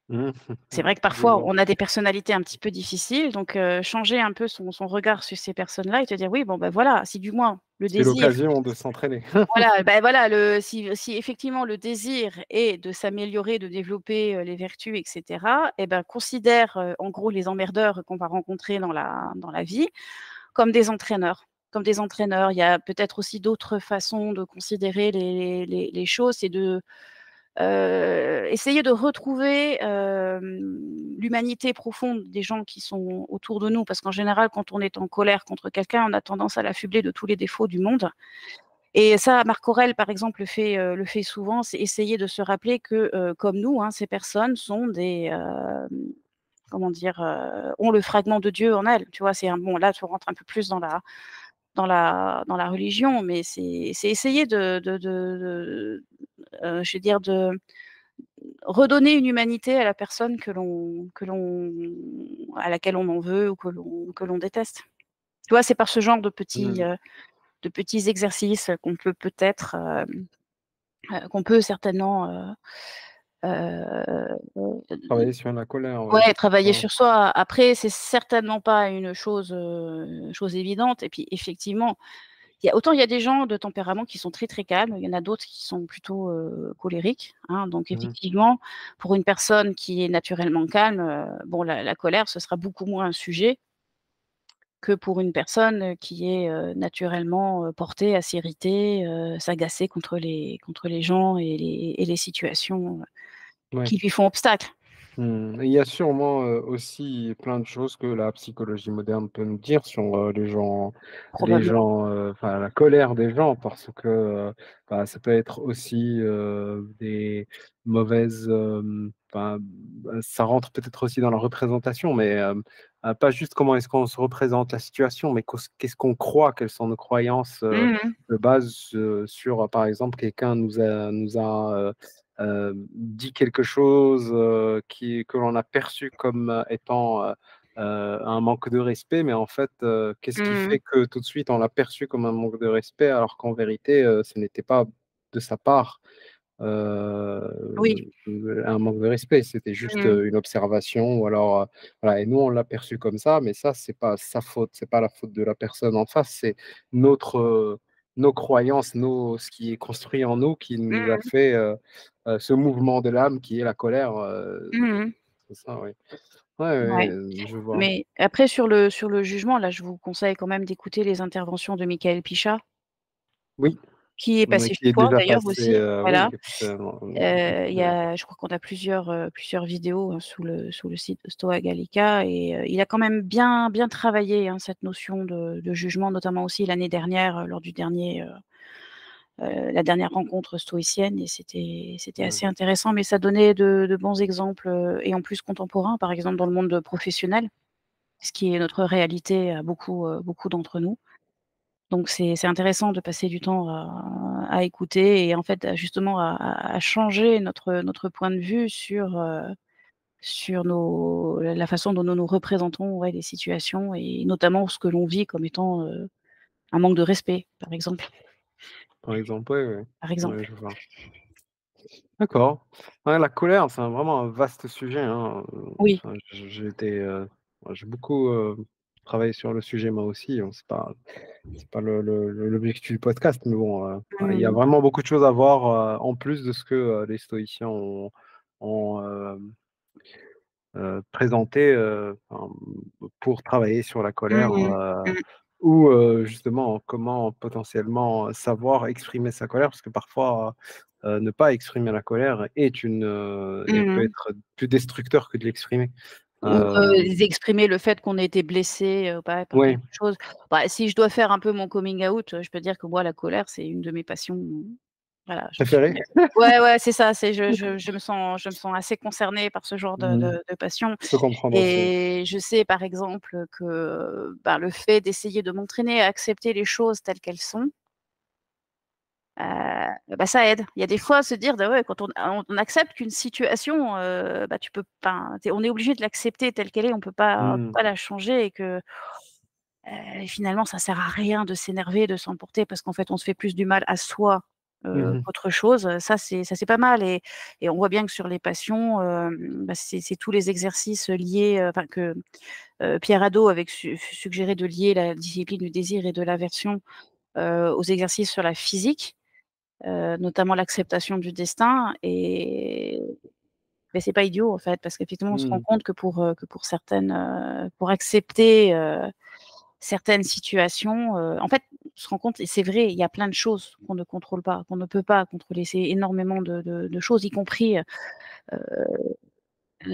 Mmh. C'est vrai que Je parfois, vois. on a des personnalités un petit peu difficiles, donc changer un peu son regard sur ces personnes-là et te dire: «Oui, bon, ben voilà, si du moins le C'est désir». l'occasion de s'entraîner. Voilà, bah, voilà, le si effectivement le désir est de s'améliorer, de développer, les vertus et cetera et ben, considère, en gros les emmerdeurs qu'on va rencontrer dans la vie comme des entraîneurs. Comme des entraîneurs. Il y a peut-être aussi d'autres façons de considérer les choses, c'est de, essayer de retrouver, l'humanité profonde des gens qui sont autour de nous. Parce qu'en général, quand on est en colère contre quelqu'un, on a tendance à l'affubler de tous les défauts du monde et ça, Marc Aurèle, par exemple, le fait souvent, c'est essayer de se rappeler que, comme nous, hein, ces personnes sont des, comment dire? Ont le fragment de Dieu en elles, tu vois? C'est un bon, là, tu rentres un peu plus dans la religion, mais c'est essayer je veux dire, de redonner une humanité à la personne à laquelle on en veut ou que l'on déteste. Tu vois? C'est par ce genre Mmh. de petits exercices qu'on peut peut-être, qu'on peut certainement, Travailler sur la colère, ouais, ouais, c'est travailler ça. sur soi. Après, c'est certainement pas une chose évidente et puis effectivement, il y a des gens de tempérament qui sont très, très calmes, il y en a d'autres qui sont plutôt, colériques, hein. Donc Mmh. effectivement, pour une personne qui est naturellement calme, bon la colère, ce sera beaucoup moins un sujet que pour une personne, qui est, naturellement, portée à s'irriter, s'agacer contre les gens et les situations, Ouais. qui lui font obstacle, Mmh. Il y a sûrement, aussi plein de choses que la psychologie moderne peut nous dire sur, probablement. enfin la colère des gens parce que, bah, ça peut être aussi, des mauvaises, enfin, ça rentre peut-être aussi dans la représentation, mais, pas juste comment est-ce qu'on se représente la situation, mais qu'est-ce qu'on croit, quelles sont nos croyances, Mmh mh. de base, sur, par exemple, quelqu'un nous a dit quelque chose, que l'on a perçu comme, étant, un manque de respect, mais en fait, qu'est-ce qui Mmh. fait que tout de suite on l'a perçu comme un manque de respect alors qu'en vérité, ce n'était pas de sa part, Oui. un manque de respect, c'était juste, Mmh. une observation ou alors, voilà et nous on l'a perçu comme ça, mais ça c'est pas sa faute, c'est pas la faute de la personne en face, c'est notre, nos croyances, ce qui est construit en nous qui nous a Mmh. fait, ce mouvement de l'âme qui est la colère, Mmh. c'est ça, oui. Ouais, ouais, Ouais. je vois. Mais après sur le jugement, là, je vous conseille quand même d'écouter les interventions de Michael Pichat, Oui, qui est mais passé qui chez est toi déjà d'ailleurs passé, aussi, oui, voilà. il est passé dans Il y a je crois qu'on a plusieurs vidéos, sous le site de Stoa Gallica et il a quand même bien travaillé, hein, cette notion de jugement, notamment aussi l'année dernière, lors du dernier, la dernière rencontre stoïcienne et c'était mmh, assez intéressant, mais ça donnait de bons exemples, et en plus contemporains, par exemple dans le monde professionnel, ce qui est notre réalité à beaucoup d'entre nous. Donc c'est intéressant de passer du temps à écouter et en fait, à justement à changer notre point de vue sur la façon dont nous nous représentons, ouais, les situations et notamment ce que l'on vit comme étant, un manque de respect, par exemple, ouais, ouais. par Ouais, exemple. je vois. D'accord. Ouais, la colère, vraiment un vaste sujet, hein, Oui. enfin, j'ai été, j'ai beaucoup, travailler sur le sujet moi aussi. C'est pas l'objectif du podcast, mais bon, il y a Mmh. vraiment beaucoup de choses à voir, en plus de ce que, les stoïciens ont présenté, pour travailler sur la colère, Mmh mh. ou justement comment potentiellement savoir exprimer sa colère. Parce que parfois, ne pas exprimer la colère et peut Mmh. être plus destructeur que de l'exprimer. Ou, Hem, exprimer le fait qu'on ait été blessé, par ouais, quelque chose. Bah, si je dois faire un peu mon coming out, je peux dire que moi la colère, c'est une de mes passions. Voilà, je suis préféré? ouais, ouais, c'est ça, c'est je me sens assez concernée par ce genre de Mmh, de de passion je peux comprendre aussi. et je sais par exemple que, bah, le fait d'essayer de m'entraîner à accepter les choses telles qu'elles sont, bah, ça aide. Il y a des fois se dire, bah, ouais, quand on accepte qu'une situation, bah, tu peux enfin, on est obligé de l'accepter telle qu'elle est, on peut pas Mmh. la changer et que, finalement ça sert à rien de s'énerver, de s'emporter parce qu'en fait on se fait plus du mal à soi, Mmh mh. qu'autre chose. Ça c'est pas mal et on voit bien que sur les passions, bah, c'est tous les exercices liés, enfin que, Pierre Hadot avait suggéré de lier la discipline du désir et de l'aversion, aux exercices sur la physique. Notamment l'acceptation du destin et mais c'est pas idiot en fait, parce qu'effectivement on se rend Mmh. compte que pour certaines, pour accepter, certaines situations, en fait, on se rend compte et c'est vrai, il y a plein de choses qu'on ne contrôle pas, qu'on ne peut pas contrôler. C'est énormément de choses, y compris,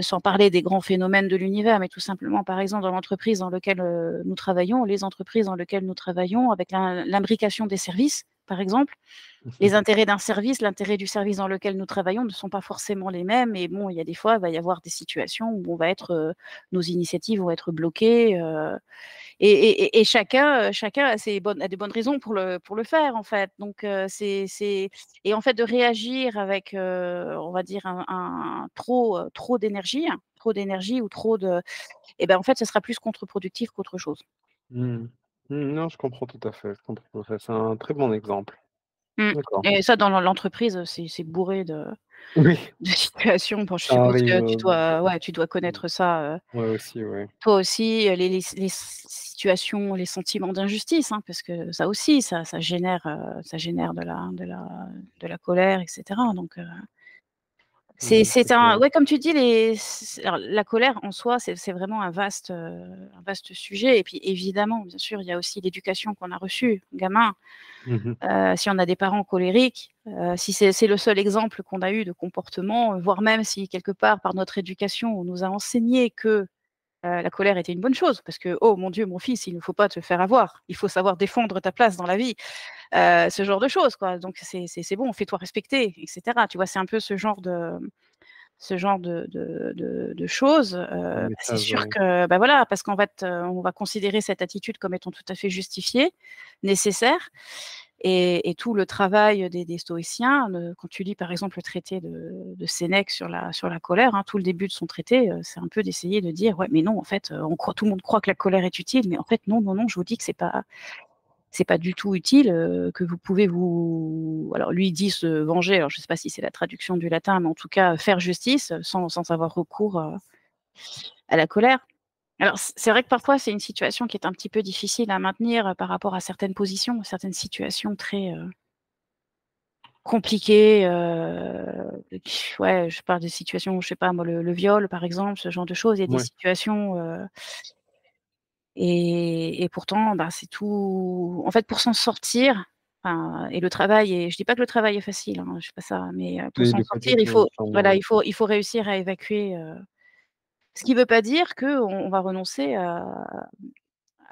sans parler des grands phénomènes de l'univers, mais tout simplement, par exemple, dans l'entreprise dans lequel, nous travaillons, les entreprises dans lesquelles nous travaillons avec l'imbrication des services, par exemple. Les intérêts d'un service, l'intérêt du service dans lequel nous travaillons ne sont pas forcément les mêmes et bon, il y a des fois, il va y avoir des situations où on va être, nos initiatives vont être bloquées, et chacun a des bonnes raisons pour le faire, en fait. Donc c'est et en fait, de réagir avec, on va dire un trop d'énergie ou trop de et ben, en fait, ce sera plus contre-productif qu'autre chose. Mmh. Mmh, non, je comprends tout à fait, je comprends tout à fait. C'est un très bon exemple. Mmh D'accord. et ça dans l'entreprise, c'est bourré Oui, de situations. Bon, je ça suppose arrive, que tu dois connaître ça, ouais aussi, ouais. toi aussi, les situations, les sentiments d'injustice, hein, parce que ça aussi, ça génère de la colère et cetera donc c'est Mmh, c'est c'est un clair. ouais, comme tu dis, alors la colère en soi, c'est vraiment un vaste sujet et puis évidemment, bien sûr, il y a aussi l'éducation qu'on a reçue, gamin. Mmh mh. Si on a des parents colériques, si c'est le seul exemple qu'on a eu de comportement, voire même si quelque part par notre éducation, on nous a enseigné que, la colère était une bonne chose parce que: «Oh mon Dieu, mon fils, il ne faut pas te faire avoir, il faut savoir défendre ta place dans la vie», ce genre de choses quoi. Donc c'est bon, fais-toi respecter et cetera. Tu vois? C'est un peu ce genre de choses, Le c'est message, sûr ouais. que, bah, voilà, parce qu'en fait, on va considérer cette attitude comme étant tout à fait justifiée, nécessaire et tout le travail des stoïciens, quand tu lis par exemple le traité de Sénèque sur la colère, hein, tout le début de son traité, c'est un peu d'essayer de dire: «Ouais, mais non, en fait, tout le monde croit que la colère est utile, mais en fait non, non, non, je vous dis que c'est pas du tout utile, que vous pouvez vous» alors lui, il dit se venger, alors je ne sais pas si c'est la traduction du latin, mais en tout cas, faire justice, sans avoir recours, à la colère. Alors c'est vrai que parfois, c'est une situation qui est un petit peu difficile à maintenir, par rapport à certaines positions, certaines situations très, compliquées, ouais, je parle des situations, je sais pas moi, le viol par exemple, ce genre de choses. Il y a des Mouais. situations, et pourtant, bah, c'est tout en fait, pour s'en sortir, enfin et le travail et je dis pas que le travail est facile, hein, je dis pas ça, mais pour s'en Pas sortir, du tout, voilà, sûrement, il faut réussir à évacuer, ce qui veut pas dire qu'on va renoncer à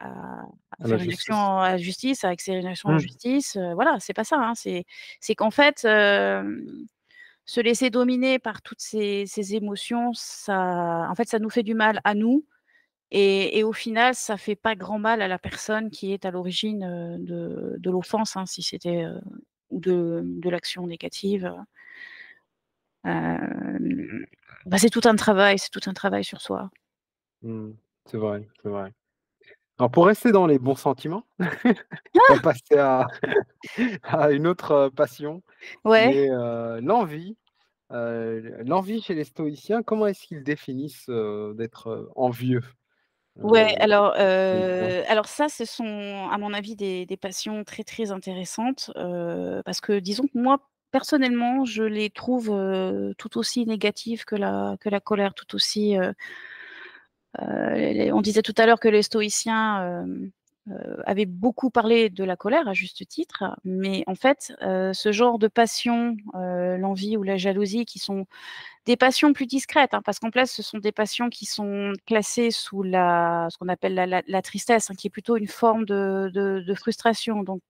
à la faire une action justice. à la justice, à exercer une action en Mmh. justice, voilà, c'est pas ça, hein. C'est qu'en fait, se laisser dominer par toutes ces émotions, ça en fait, ça nous fait du mal à nous et au final, ça fait pas grand mal à la personne qui est à l'origine, de l'offense, hein, si c'était, ou de l'action négative, bah, c'est tout un travail sur soi. Mmh. C'est vrai, c'est vrai. Alors pour rester dans les bons sentiments, on va passer à à une autre, passion qui Ouais. est, l'envie. L'envie chez les stoïciens, comment est-ce qu'ils définissent, d'être, envieux? Ouais, Dis-moi. alors ça, ce sont, à mon avis, des passions très, très intéressantes, parce que disons que moi, personnellement, je les trouve, tout aussi négatives que la colère, tout aussi, les on disait tout à l'heure que les stoïciens, avaient beaucoup parlé de la colère, à juste titre, mais en fait, ce genre de passion, l'envie ou la jalousie qui sont des passions plus discrètes, hein, parce qu'en place, ce sont des passions qui sont classées sous ce qu'on appelle la tristesse, hein, qui est plutôt une forme de frustration. Donc,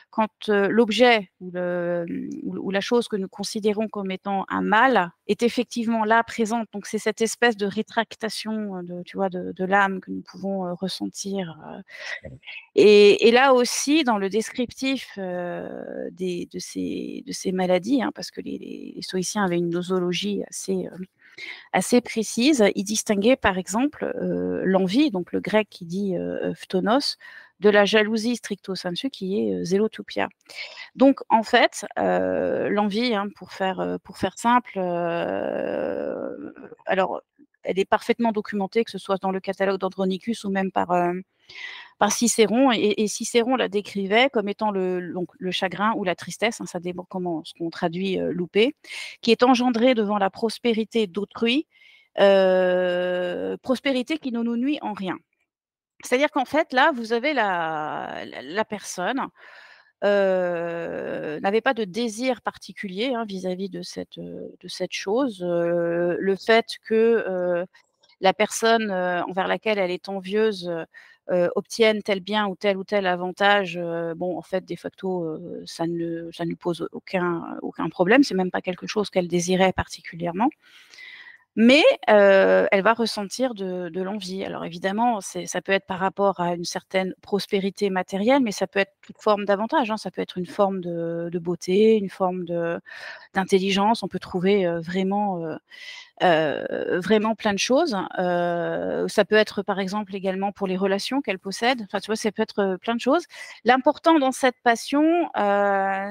quand l'objet ou la chose que nous considérons comme étant un mal est effectivement là, présente, donc c'est cette espèce de rétractation tu vois, de l'âme que nous pouvons ressentir. Et là aussi, dans le descriptif de ces maladies, hein, parce que les stoïciens avaient une nosologie assez précise, ils distinguaient par exemple l'envie, donc le grec qui dit phtonos, de la jalousie stricto sensu qui est zélotopia. Donc en fait, l'envie, hein, pour faire simple, alors elle est parfaitement documentée, que ce soit dans le catalogue d'Andronicus ou même par Cicéron, et Cicéron la décrivait comme étant donc le chagrin ou la tristesse, hein, ça dépend comment ce qu'on traduit loupé, qui est engendré devant la prospérité d'autrui, prospérité qui ne nous nuit en rien. C'est-à-dire qu'en fait, là, vous avez la personne n'avait pas de désir particulier, hein, vis-à-vis de cette chose. Le fait que la personne envers laquelle elle est envieuse obtienne tel bien ou tel avantage, bon, en fait, de facto, ça ne lui pose aucun problème. C'est même pas quelque chose qu'elle désirait particulièrement. Mais elle va ressentir de l'envie. Alors évidemment, ça peut être par rapport à une certaine prospérité matérielle, mais ça peut être toute forme d'avantage, hein. Ça peut être une forme de beauté, une forme d'intelligence. On peut trouver vraiment plein de choses. Ça peut être, par exemple, également pour les relations qu'elle possède. Enfin, tu vois, ça peut être plein de choses. L'important dans cette passion,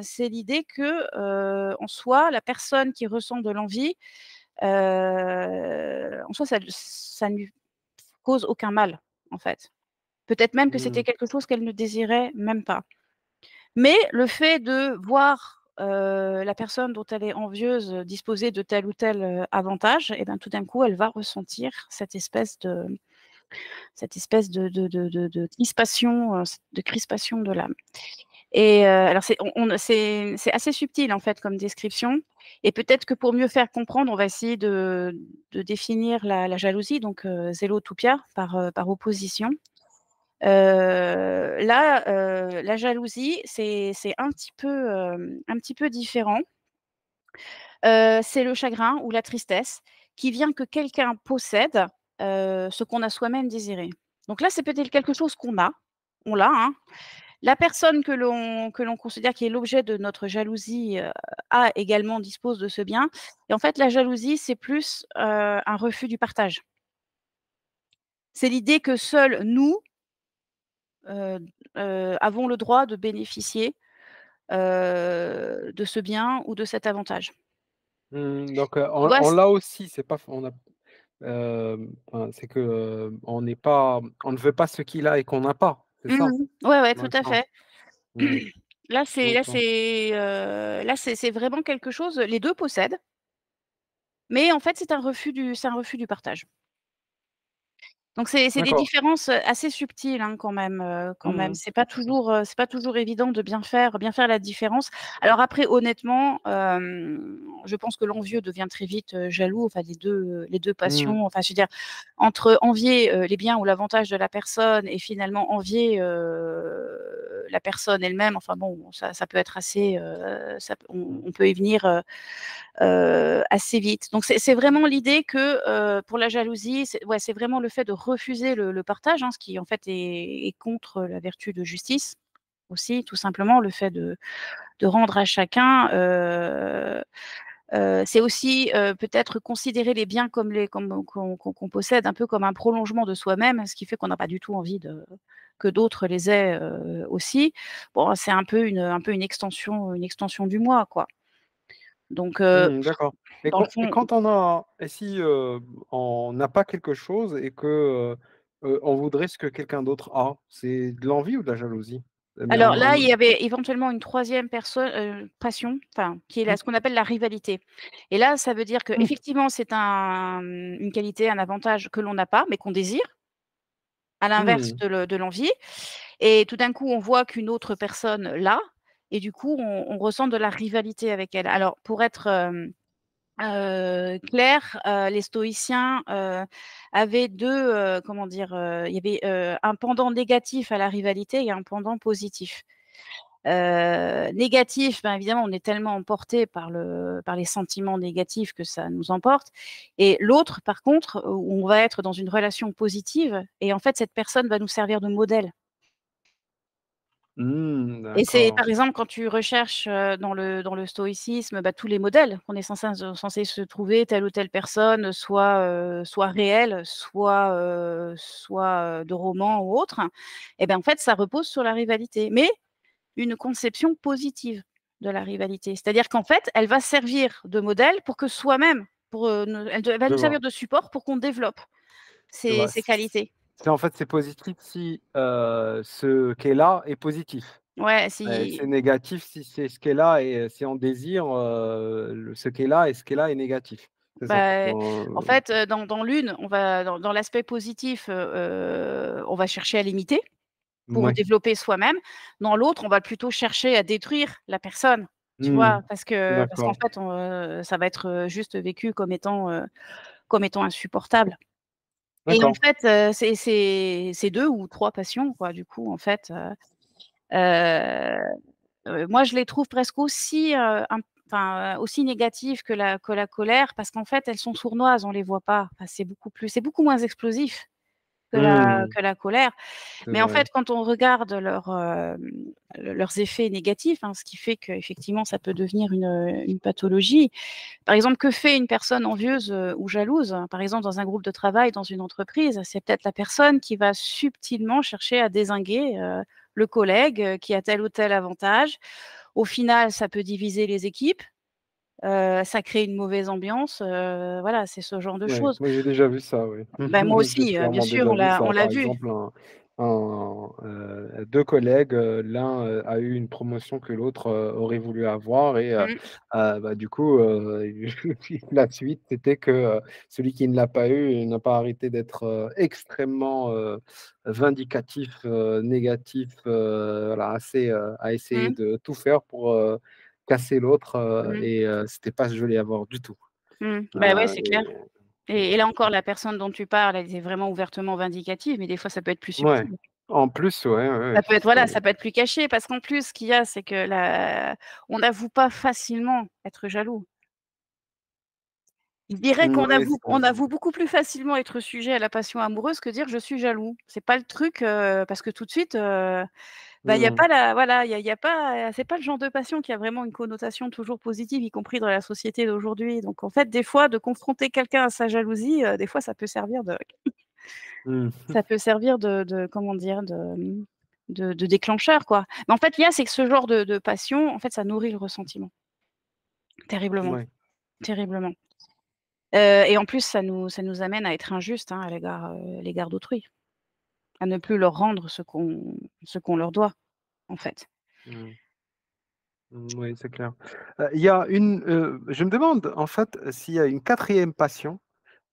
c'est l'idée que, en soi, la personne qui ressent de l'envie, en soi, ça ne lui cause aucun mal, en fait. Peut-être même que c'était Mmh. quelque chose qu'elle ne désirait même pas. Mais le fait de voir, la personne dont elle est envieuse disposer de tel ou tel, avantage, et ben, tout d'un coup, elle va ressentir cette espèce de crispation, de crispation de l'âme. Et alors c'est assez subtil, en fait, comme description, et peut-être que pour mieux faire comprendre, on va essayer de définir la jalousie, donc zélotopia par opposition. Là, la jalousie, c'est un petit peu différent. C'est le chagrin ou la tristesse qui vient que quelqu'un possède, ce qu'on a soi-même désiré. Donc là, c'est peut-être quelque chose on l'a, hein. La personne que l'on considère qui est l'objet de notre jalousie, a également dispose de ce bien, et en fait, la jalousie, c'est plus, un refus du partage. C'est l'idée que seuls nous, heu avons le droit de bénéficier, de ce bien ou de cet avantage. Donc Tu vois? on l'a aussi, c'est pas on a enfin, c'est que, on ne veut pas ce qu'il a et qu'on n'a pas, c'est ça? Mmh. Ouais, ouais, tout à D'accord. fait. Mmh. D'accord. C'est vraiment quelque chose, les 2 possèdent, mais en fait, c'est un refus du partage. Donc c'est des D'accord. différences, assez subtiles, hein, quand même. Mmh. C'est pas toujours évident de bien faire la différence. Alors après, honnêtement, je pense que l'envieux devient très vite, jaloux, enfin les 2 Mmh. passions, enfin je veux dire, entre envier, les biens ou l'avantage de la personne et finalement envier, la personne elle-même, enfin bon, ça peut être assez, ça p on peut y venir, assez vite. Donc c'est vraiment l'idée que, pour la jalousie, c'est vraiment le fait de refuser le partage, hein, ce qui en fait est contre la vertu de justice aussi, tout simplement. Le fait de rendre à chacun, c'est aussi, peut-être considérer les biens comme les comme qu'on possède un peu comme un prolongement de soi-même, ce qui fait qu'on n'a pas du tout envie que d'autres les aient, aussi. Bon, c'est un peu une extension du moi, quoi. Donc D'accord. dans le Et fond. quand on a et si, on n'a pas quelque chose et que, On voudrait ce que quelqu'un d'autre a. C'est de l'envie ou de la jalousie? Mais Alors là, en il y avait éventuellement une troisième passion, enfin, qui est mmh, ce qu'on appelle la rivalité. Et là, ça veut dire mmh, qu'effectivement, c'est une qualité, un avantage que l'on n'a pas, mais qu'on désire, à l'inverse mmh, de l'envie. Et tout d'un coup, on voit qu'une autre personne l'a, et du coup, on ressent de la rivalité avec elle. Alors pour être, clair, les stoïciens, avaient 2, comment dire? Il y avait, un pendant négatif à la rivalité et un pendant positif. Négatif, ben, évidemment, on est tellement emporté par les sentiments négatifs que ça nous emporte, et l'autre, par contre, où on va être dans une relation positive et en fait, cette personne va nous servir de modèle. Et c'est d'accord. par exemple, quand tu recherches, dans le stoïcisme, bah, tous les modèles qu'on est censés se trouver, telle ou telle personne, soit réelle, soit de roman ou autre, et ben, en fait, ça repose sur la rivalité, mais une conception positive de la rivalité. C'est-à-dire qu'en fait, elle va servir de modèle pour que soi-même, elle va Je nous vois, servir de support pour qu'on développe je vois. ces qualités. C'est en fait, c'est positif si, ce qui est là est positif Ouais, et c'est si négatif si c'est ce qui est là et si on désire, le ce qui est là et ce qui est là est négatif. C'est ça? Bah, Dans, en fait, dans l'une, on va dans l'aspect positif, on va chercher à l'imiter pour mouais. développer soi-même. Dans l'autre, on va plutôt chercher à détruire la personne, tu Mmh. vois? Parce qu'en D'accord, fait, ça va être, juste vécu comme étant insupportable. Et en d'accord. fait, c'est 2 ou 3 passions, quoi, du coup, en fait, heu moi, je les trouve presque aussi, aussi négatives que la colère, parce qu'en fait, elles sont sournoises, on les voit pas. Enfin, c'est beaucoup moins explosif Mmh. que la colère. C'est Mais en vrai. fait, quand on regarde leurs effets négatifs, hein, ce qui fait qu'effectivement ça peut devenir une pathologie. Par exemple, que fait une personne envieuse, ou jalouse? Par exemple, dans un groupe de travail, dans une entreprise, c'est peut-être la personne qui va subtilement chercher à dézinguer, le collègue, qui a tel ou tel avantage. Au final, ça peut diviser les équipes, ça crée une mauvaise ambiance, voilà, c'est ce genre de Ouais, choses. moi j'ai déjà vu ça, oui. Ben, moi J'ai aussi, bien clairement sûr, déjà vu on ça. l'a Par vu. exemple, 2 collègues, l'un, a eu une promotion que l'autre, aurait voulu avoir et Mmh, bah, du coup, la suite, c'était que, celui qui ne l'a pas eu, il n'a pas arrêté d'être, extrêmement, vindicatif, négatif, voilà, à essayer mmh, de tout faire pour, casser l'autre, mmh, et c'était pas joli à voir du tout. mmh. Bah, ouais, c'est clair. Et Et là encore, la personne dont tu parles, elle était vraiment ouvertement vindicative, mais des fois, ça peut être plus ouais, subtil. en plus, ouais, ouais, ouais, Ça peut être c'est voilà, ça peut être plus caché parce qu'en plus, ce qu'il y a, c'est que on n'avoue pas facilement être jaloux. Je dirais ouais, on c'est avoue beaucoup plus facilement être sujet à la passion amoureuse que dire: «Je suis jaloux». C'est pas le truc, parce que tout de suite, bah, il y a mmh, pas la voilà, il y a pas, c'est pas le genre de passion qui a vraiment une connotation toujours positive, y compris dans la société d'aujourd'hui. Donc en fait, des fois, de confronter quelqu'un à sa jalousie, des fois, mmh, ça peut servir de comment dire? De déclencheur, quoi. Mais en fait, il y a c'est que ce genre de passion, en fait, ça nourrit le ressentiment, terriblement, ouais, terriblement. Et en plus, ça nous amène à être injustes, hein, à l'égard d'autrui, à ne plus leur rendre ce qu'on leur doit, en fait. mmh, oui, c'est clair. Il y a une, je me demande, en fait, s'il y a une quatrième passion.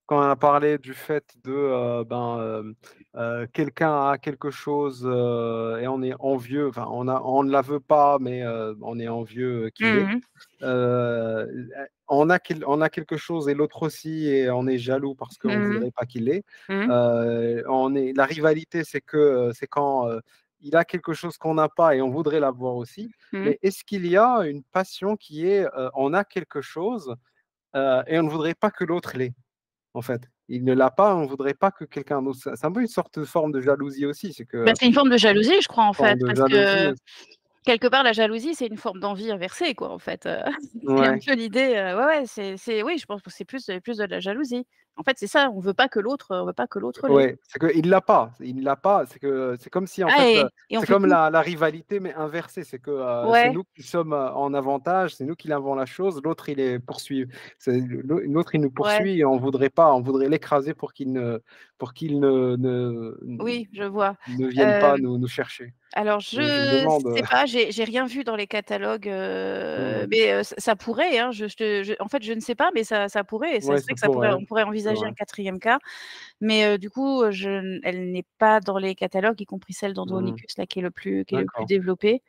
Quand on a parlé du fait de, quelqu'un a quelque chose, et on est envieux, enfin on ne la veut pas, mais on est envieux, qu'il l'ait. Mmh mh. On a quelque chose et l'autre aussi et on est jaloux parce qu'on ne Mmh voudrait pas qu'il l'ait. mh. On est La rivalité, c'est que, c'est quand, il a quelque chose qu'on n'a pas et on voudrait l'avoir aussi. Mmh. Mais est-ce qu'il y a une passion qui est, on a quelque chose, et on ne voudrait pas que l'autre l'ait? En fait. Il ne l'a pas, on voudrait pas que quelqu'un d'autre c'est un peu une sorte de forme de jalousie aussi, c'est Bah, que c'est une forme de jalousie, je crois, en fait, forme de parce jalousie que aussi. quelque part, la jalousie, c'est une forme d'envie inversée, quoi, en fait, c'est un Ouais, peu l'idée, ouais, ouais, oui, je pense que c'est plus de la jalousie. En fait, c'est ça, on veut pas que l'autre l'ait. Ouais, c'est qu'il l'a pas, il l'a pas, c'est que c'est comme si en Ah fait, et on c'est fait comme tout. la rivalité mais inversée. C'est que, c'est Ouais, nous qui sommes, en avantage, c'est nous qui l'avons la chose, l'autre il est poursuivi. C'est l'autre il nous ouais, poursuit et on voudrait pas, on voudrait l'écraser pour qu'il oui, je vois. ne vienne pas Hem nous chercher. Alors Donc je me je demande, sais pas, j'ai rien vu dans les catalogues, mmh, mais ça pourrait, hein, en fait, je ne sais pas, mais ça pourrait et ça ouais, se fait ça que ça pourrait pourrait, on pourrait c'est envisager vrai. un quatrième cas, mais du coup, je n elle n'est pas dans les catalogues, y compris celle Mmh, d'Andronicus là qui est le plus d'accord. développé,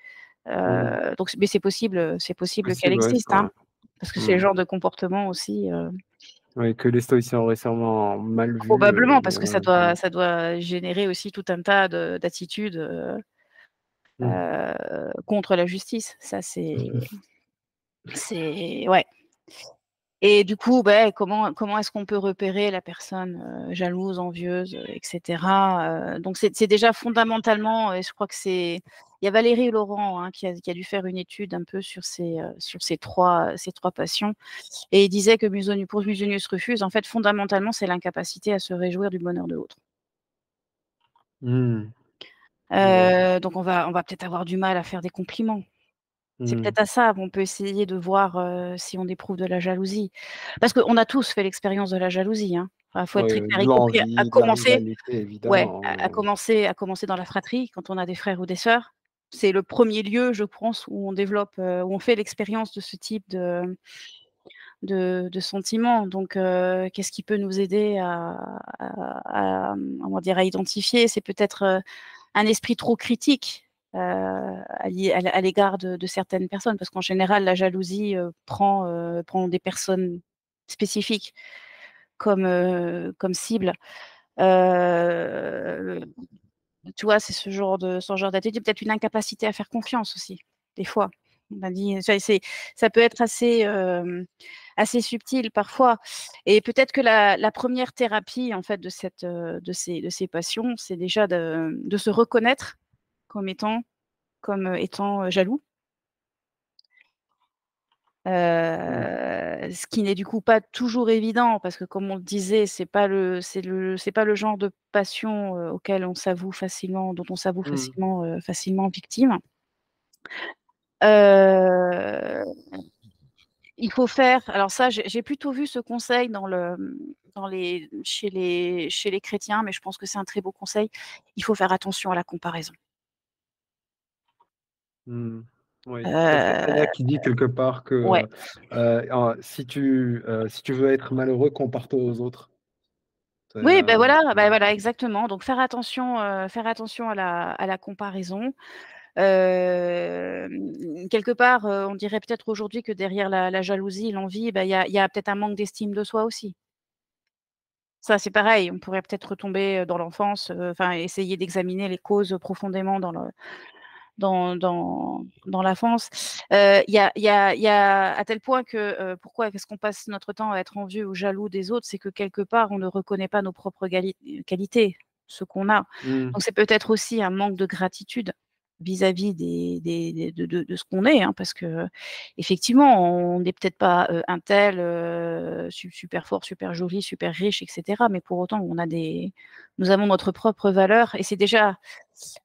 Mmh, donc mais c'est possible qu'elle possible, ouais, existe, c'est vrai. hein, parce que c'est le Mmh. genre de comportement aussi, Ouais, que les stoïciens auraient sûrement mal vu probablement et parce que ouais. ça doit générer aussi tout un tas d'attitudes, Mmh. contre la justice. Ça c'est ouais. Et du coup, beh, comment est-ce qu'on peut repérer la personne, jalouse, envieuse, et cetera? Donc c'est déjà fondamentalement, et je crois que il y a Valérie Laurent, hein, qui a dû faire une étude un peu sur ces trois passions et il disait que pour Musonius Rufus, en fait, fondamentalement, c'est l'incapacité à se réjouir du bonheur de l'autre. Mmh. Je vois. Donc on va peut-être avoir du mal à faire des compliments. C'est Mmh. peut-être à ça qu'on peut essayer de voir, si on éprouve de la jalousie. Parce qu'on a tous fait l'expérience de la jalousie, hein. Enfin, faut être Ouais, très clair, de y compris à l'envie, de la commencer rivalité ouais, évidemment, à mais commencer dans la fratrie, quand on a des frères ou des sœurs. C'est le premier lieu, je pense, où on développe, où on fait l'expérience de ce type de sentiments. Donc qu'est-ce qui peut nous aider comment dire? À identifier? C'est peut-être, un esprit trop critique, à l'égard de certaines personnes. Parce qu'en général, la jalousie, prend des personnes spécifiques comme cible. Heu, Tu vois, c'est ce genre d'attitude, peut-être une incapacité à faire confiance aussi, des fois. On m'a dit ça peut être assez subtil parfois et peut-être que la 1re thérapie en fait de ces passions, c'est déjà de se reconnaître comme étant jaloux. mmh, Ce qui n'est du coup pas toujours évident parce que comme on le disait, c'est pas le genre de passion, auquel on s'avoue facilement dont on s'avoue mmh, facilement victime. Heu, il faut faire alors ça, j'ai plutôt vu ce conseil dans les chez les chrétiens, mais je pense que c'est un très beau conseil. Il faut faire attention à la comparaison. mmh. Oui, parce qu'il y en a Heu, qui dit quelque part ouais. que, si tu veux être malheureux, compare-toi aux autres. C'est, Oui, ben voilà, exactement. Donc faire attention à la comparaison. Quelque part, on dirait peut-être aujourd'hui que derrière la jalousie, l'envie, bah, il y a peut-être un manque d'estime de soi aussi. Ça, c'est pareil, on pourrait peut-être retomber, dans l'enfance, enfin essayer d'examiner les causes, profondément dans l'enfance. Il y a à tel point que, pourquoi est-ce qu'on passe notre temps à être envieux ou jaloux des autres? C'est que quelque part, on ne reconnaît pas nos propres qualités, ce qu'on a. mmh, Donc c'est peut-être aussi un manque de gratitude vis-à-vis de ce qu'on est, hein, parce qu'effectivement, on n'est peut-être pas, un tel, super fort, super joli, super riche et cetera, mais pour autant, nous avons notre propre valeur et c'est déjà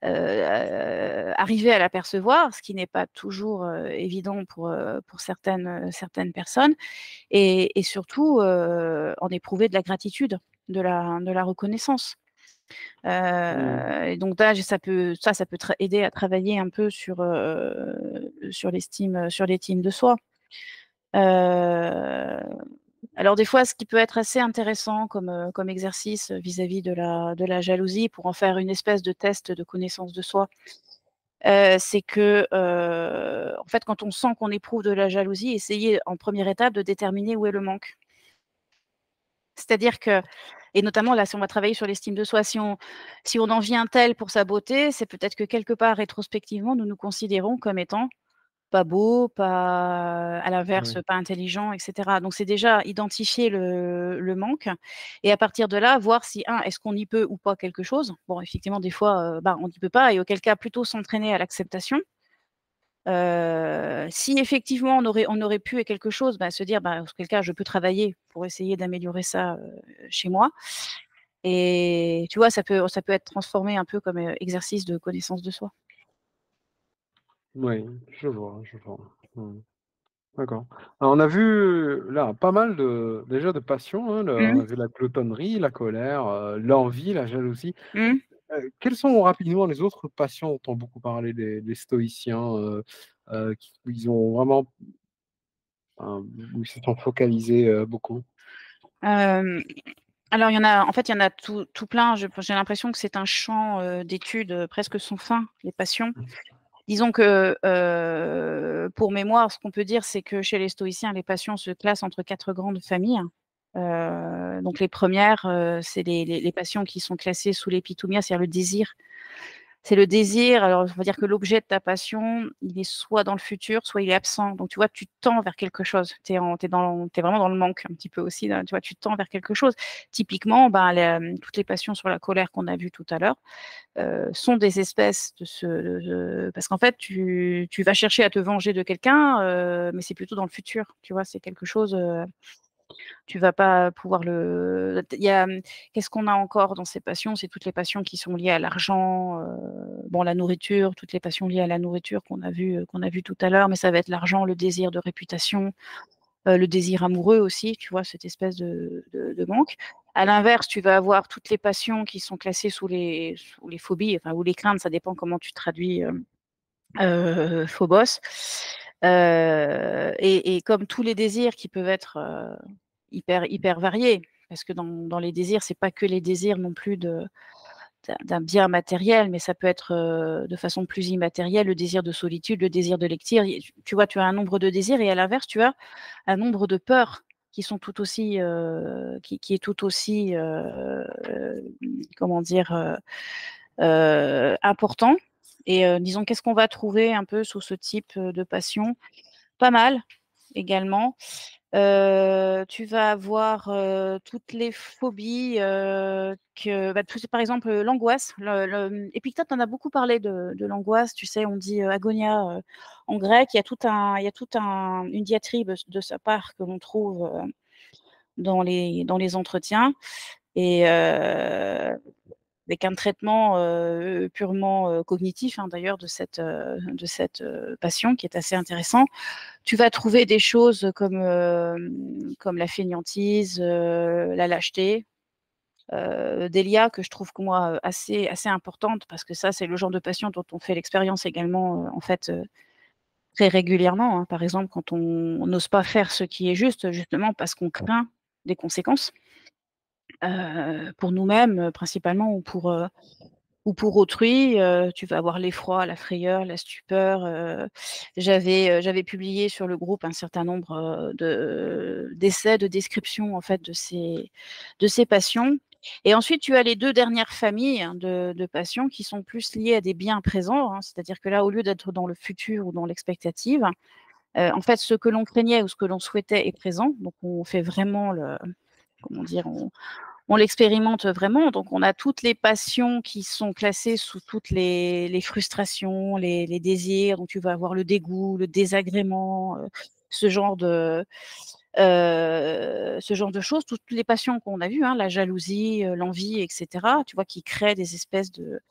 arriver à l'apercevoir, ce qui n'est pas toujours, évident pour certaines personnes et surtout, en éprouver de la gratitude, de la reconnaissance. mmh, Et donc là, ça peut aider à travailler un peu sur l'estime de soi. Heu, alors des fois, ce qui peut être assez intéressant comme exercice, vis-à-vis de la jalousie pour en faire une espèce de test de connaissance de soi, c'est que, en fait, quand on sent qu'on éprouve de la jalousie, essayer en première étape de déterminer où est le manque. C'est-à-dire que et notamment là, si on va travailler sur l'estime de soi, si on envie un tel pour sa beauté, c'est peut-être que quelque part rétrospectivement, nous nous considérons comme étant pas beau, pas à l'inverse, ouais. pas intelligent et cetera. Donc c'est déjà identifier le manque et à partir de là, voir si est-ce qu'on y peut ou pas quelque chose? Bon effectivement des fois, on n'y peut pas et auquel cas plutôt s'entraîner à l'acceptation Si effectivement on aurait pu quelque chose, se dire, dans quel cas je peux travailler pour essayer d'améliorer ça, chez moi. Et tu vois, ça peut être transformé un peu comme, exercice de connaissance de soi. Oui, je vois. Mmh. D'accord. Alors on a vu, là, pas mal déjà de passions, hein, on Mmh. a vu la gloutonnerie, la colère, l'envie, la jalousie. Mmh. Quelles sont rapidement les autres passions dont ont beaucoup parlé les stoïciens, qui où ils ont vraiment, où ils se sont focalisés, beaucoup? Hem, alors il y en a tout plein. J'ai l'impression que c'est un champ, d'études, presque sans fin, les passions. Disons que, pour mémoire, ce qu'on peut dire, c'est que chez les stoïciens, les passions se classent entre 4 grandes familles. Donc les premières, c'est les passions qui sont classées sous l'épithumia, c'est-à-dire le désir. C'est le désir, alors on va dire que l'objet de ta passion, il est soit dans le futur, soit il est absent. Donc tu vois, tu tends vers quelque chose. Tu es vraiment dans le manque un petit peu aussi là, tu vois? Tu tends vers quelque chose. Typiquement, toutes les passions sur la colère qu'on a vues tout à l'heure, sont des espèces parce qu'en fait, tu vas chercher à te venger de quelqu'un, mais c'est plutôt dans le futur, tu vois? C'est quelque chose, tu vas pas pouvoir qu'est-ce qu'on a encore dans ces passions? C'est toutes les passions qui sont liées à l'argent, bon, la nourriture, toutes les passions liées à la nourriture qu'on a vu tout à l'heure, mais ça va être l'argent, le désir de réputation, le désir amoureux aussi, tu vois? Cette espèce de manque. À l'inverse, tu vas avoir toutes les passions qui sont classées sous les phobies, enfin, ou les craintes, ça dépend comment tu traduis, phobos. Et comme tous les désirs qui peuvent être, hyper variés, parce que dans les désirs, c'est pas que les désirs non plus d'un bien matériel, mais ça peut être, de façon plus immatérielle, le désir de solitude, le désir de lecture. Tu vois, tu as un nombre de désirs et à l'inverse, tu as un nombre de peurs qui sont tout aussi, qui est tout aussi, comment dire? Important. Et disons, qu'est-ce qu'on va trouver un peu sous ce type, de passion? Pas mal, également. Tu vas avoir, toutes les phobies, par exemple, l'angoisse. Épictète en a beaucoup parlé de l'angoisse, tu sais, on dit, agonia, en grec. Il y a une diatribe de sa part que l'on trouve, dans les entretiens. Et avec un traitement, purement, cognitif, hein, d'ailleurs, de cette, passion qui est assez intéressant. Tu vas trouver des choses comme la fainéantise, la lâcheté, Délia, que je trouve que moi, assez importante, parce que ça, c'est le genre de passion dont on fait l'expérience également, en fait, très régulièrement, hein. Par exemple, quand on n'ose pas faire ce qui est juste, justement parce qu'on craint des conséquences, pour nous-mêmes, principalement, ou pour autrui, tu vas avoir l'effroi, la frayeur, la stupeur. J'avais publié sur le groupe un certain nombre, d'essais, de descriptions, en fait, de ces passions. Et ensuite, tu as les 2 dernières familles, hein, de passions qui sont plus liées à des biens présents, hein. C'est-à-dire que là, au lieu d'être dans le futur ou dans l'expectative, en fait, ce que l'on craignait ou ce que l'on souhaitait est présent. Donc on fait vraiment comment dire? On l'expérimente vraiment. Donc on a toutes les passions qui sont classées sous toutes les frustrations, les désirs. Donc tu vas avoir le dégoût, le désagrément, ce genre de choses. Toutes les passions qu'on a vues, hein, la jalousie, l'envie, et cetera, tu vois? Qui créent des espèces de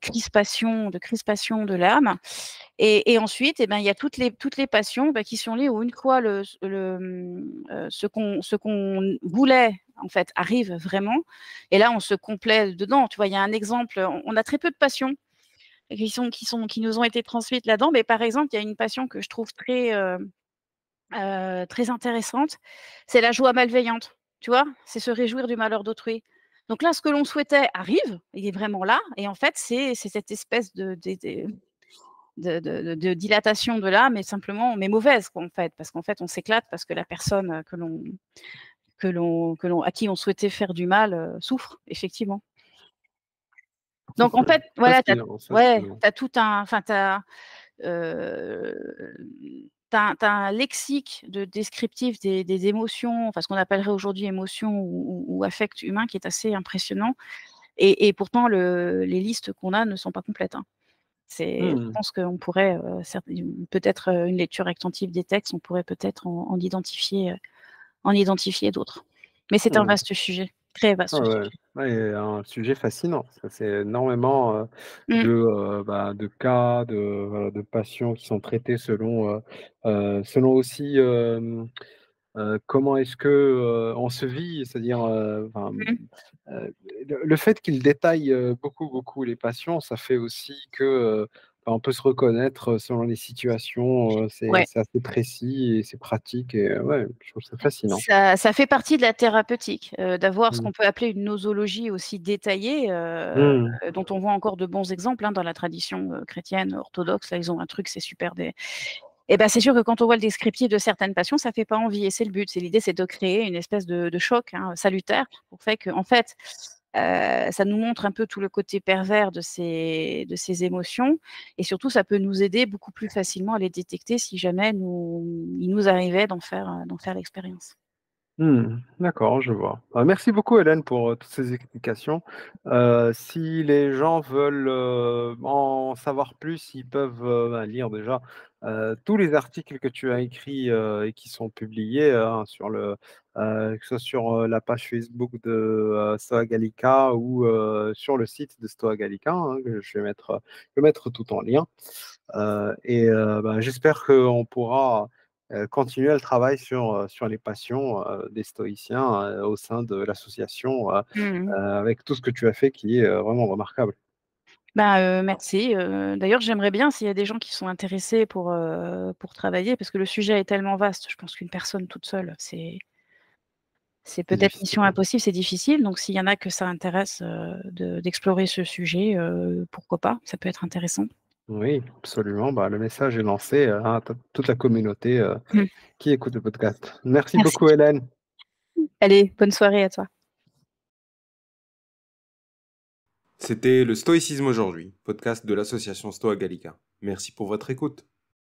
crispation de l'âme. Et ensuite, eh ben, il y a toutes les passions, qui sont liées où, une fois ce qu'on voulait, en fait, arrive vraiment. Et là, on se complaît dedans, tu vois? Il y a un exemple, on a très peu de passions qui nous ont été transmises là-dedans, mais par exemple, il y a une passion que je trouve très intéressante, c'est la joie malveillante, tu vois? C'est se réjouir du malheur d'autrui. Donc là, ce que l'on souhaitait arrive, il est vraiment là, et en fait, c'est cette espèce de dilatation de l'âme, mais simplement, mais mauvaise, quoi, en fait. Parce qu'en fait, on s'éclate parce que la personne, à qui on souhaitait faire du mal, souffre, effectivement. Donc en fait, voilà, Fascinant, ouais, fascinant. tu as tout un enfin, heu, tu un lexique descriptif des émotions, enfin, ce qu'on appellerait aujourd'hui émotions ou affects humains, qui est assez impressionnant. Et pourtant les listes qu'on a ne sont pas complètes, hein. Je pense qu'on pourrait, peut-être, une lecture attentive des textes, on pourrait peut-être en identifier d'autres. Mais c'est un Mmh. vaste sujet, très vaste Ouais, ouais. sujet. Ouais, et un sujet fascinant, parce que c'est énormément, Mmh. de cas, voilà, de patients qui sont traités selon aussi, comment est-ce que, on se vit. C'est-à-dire, Mmh. le fait qu'il détaille, beaucoup, beaucoup les patients, ça fait aussi que, on peut se reconnaître, selon les situations, c'est Ouais. c'est assez précis et c'est pratique et ouais, je trouve ça fascinant. Ça fait partie de la thérapeutique, d'avoir ce Mmh. qu'on peut appeler une nosologie aussi détaillée, Mmh. dont on voit encore de bons exemples, hein, dans la tradition, chrétienne orthodoxe. Là, ils ont un truc, c'est super dé et bah, c'est sûr que quand on voit le descriptif de certaines passions, ça fait pas envie et c'est le but. C'est l'idée, c'est de créer une espèce de choc, hein, salutaire pour fait qu'en fait, ça nous montre un peu tout le côté pervers de ces émotions et surtout ça peut nous aider beaucoup plus facilement à les détecter si jamais il nous arrivait d'en faire l'expérience. Mmh. D'accord, je vois. Merci beaucoup Hélène pour, toutes ces explications. Si les gens veulent, en savoir plus, ils peuvent, lire déjà, tous les articles que tu as écrits, et qui sont publiés, hein, que ce soit sur, la page Facebook de, Stoa Gallica ou, sur le site de Stoa Gallica, hein, que je vais mettre tout en lien. J'espère qu'on pourra continuer le travail sur les passions, des stoïciens, au sein de l'association, Mmh. avec tout ce que tu as fait qui est, vraiment remarquable. Bah, merci, d'ailleurs, j'aimerais bien s'il y a des gens qui sont intéressés pour travailler parce que le sujet est tellement vaste, je pense qu'une personne toute seule, c'est C'est peut-être mission difficile. impossible, c'est difficile, donc s'il y en a que ça intéresse, d'explorer ce sujet, pourquoi pas? Ça peut être intéressant. Oui, absolument. Bah, le message est lancé, à toute la communauté, Mmh. qui écoute le podcast. Merci Merci. beaucoup Hélène. Allez, bonne soirée à toi. C'était le Stoïcisme aujourd'hui, podcast de l'association Stoa Gallica. Merci pour votre écoute.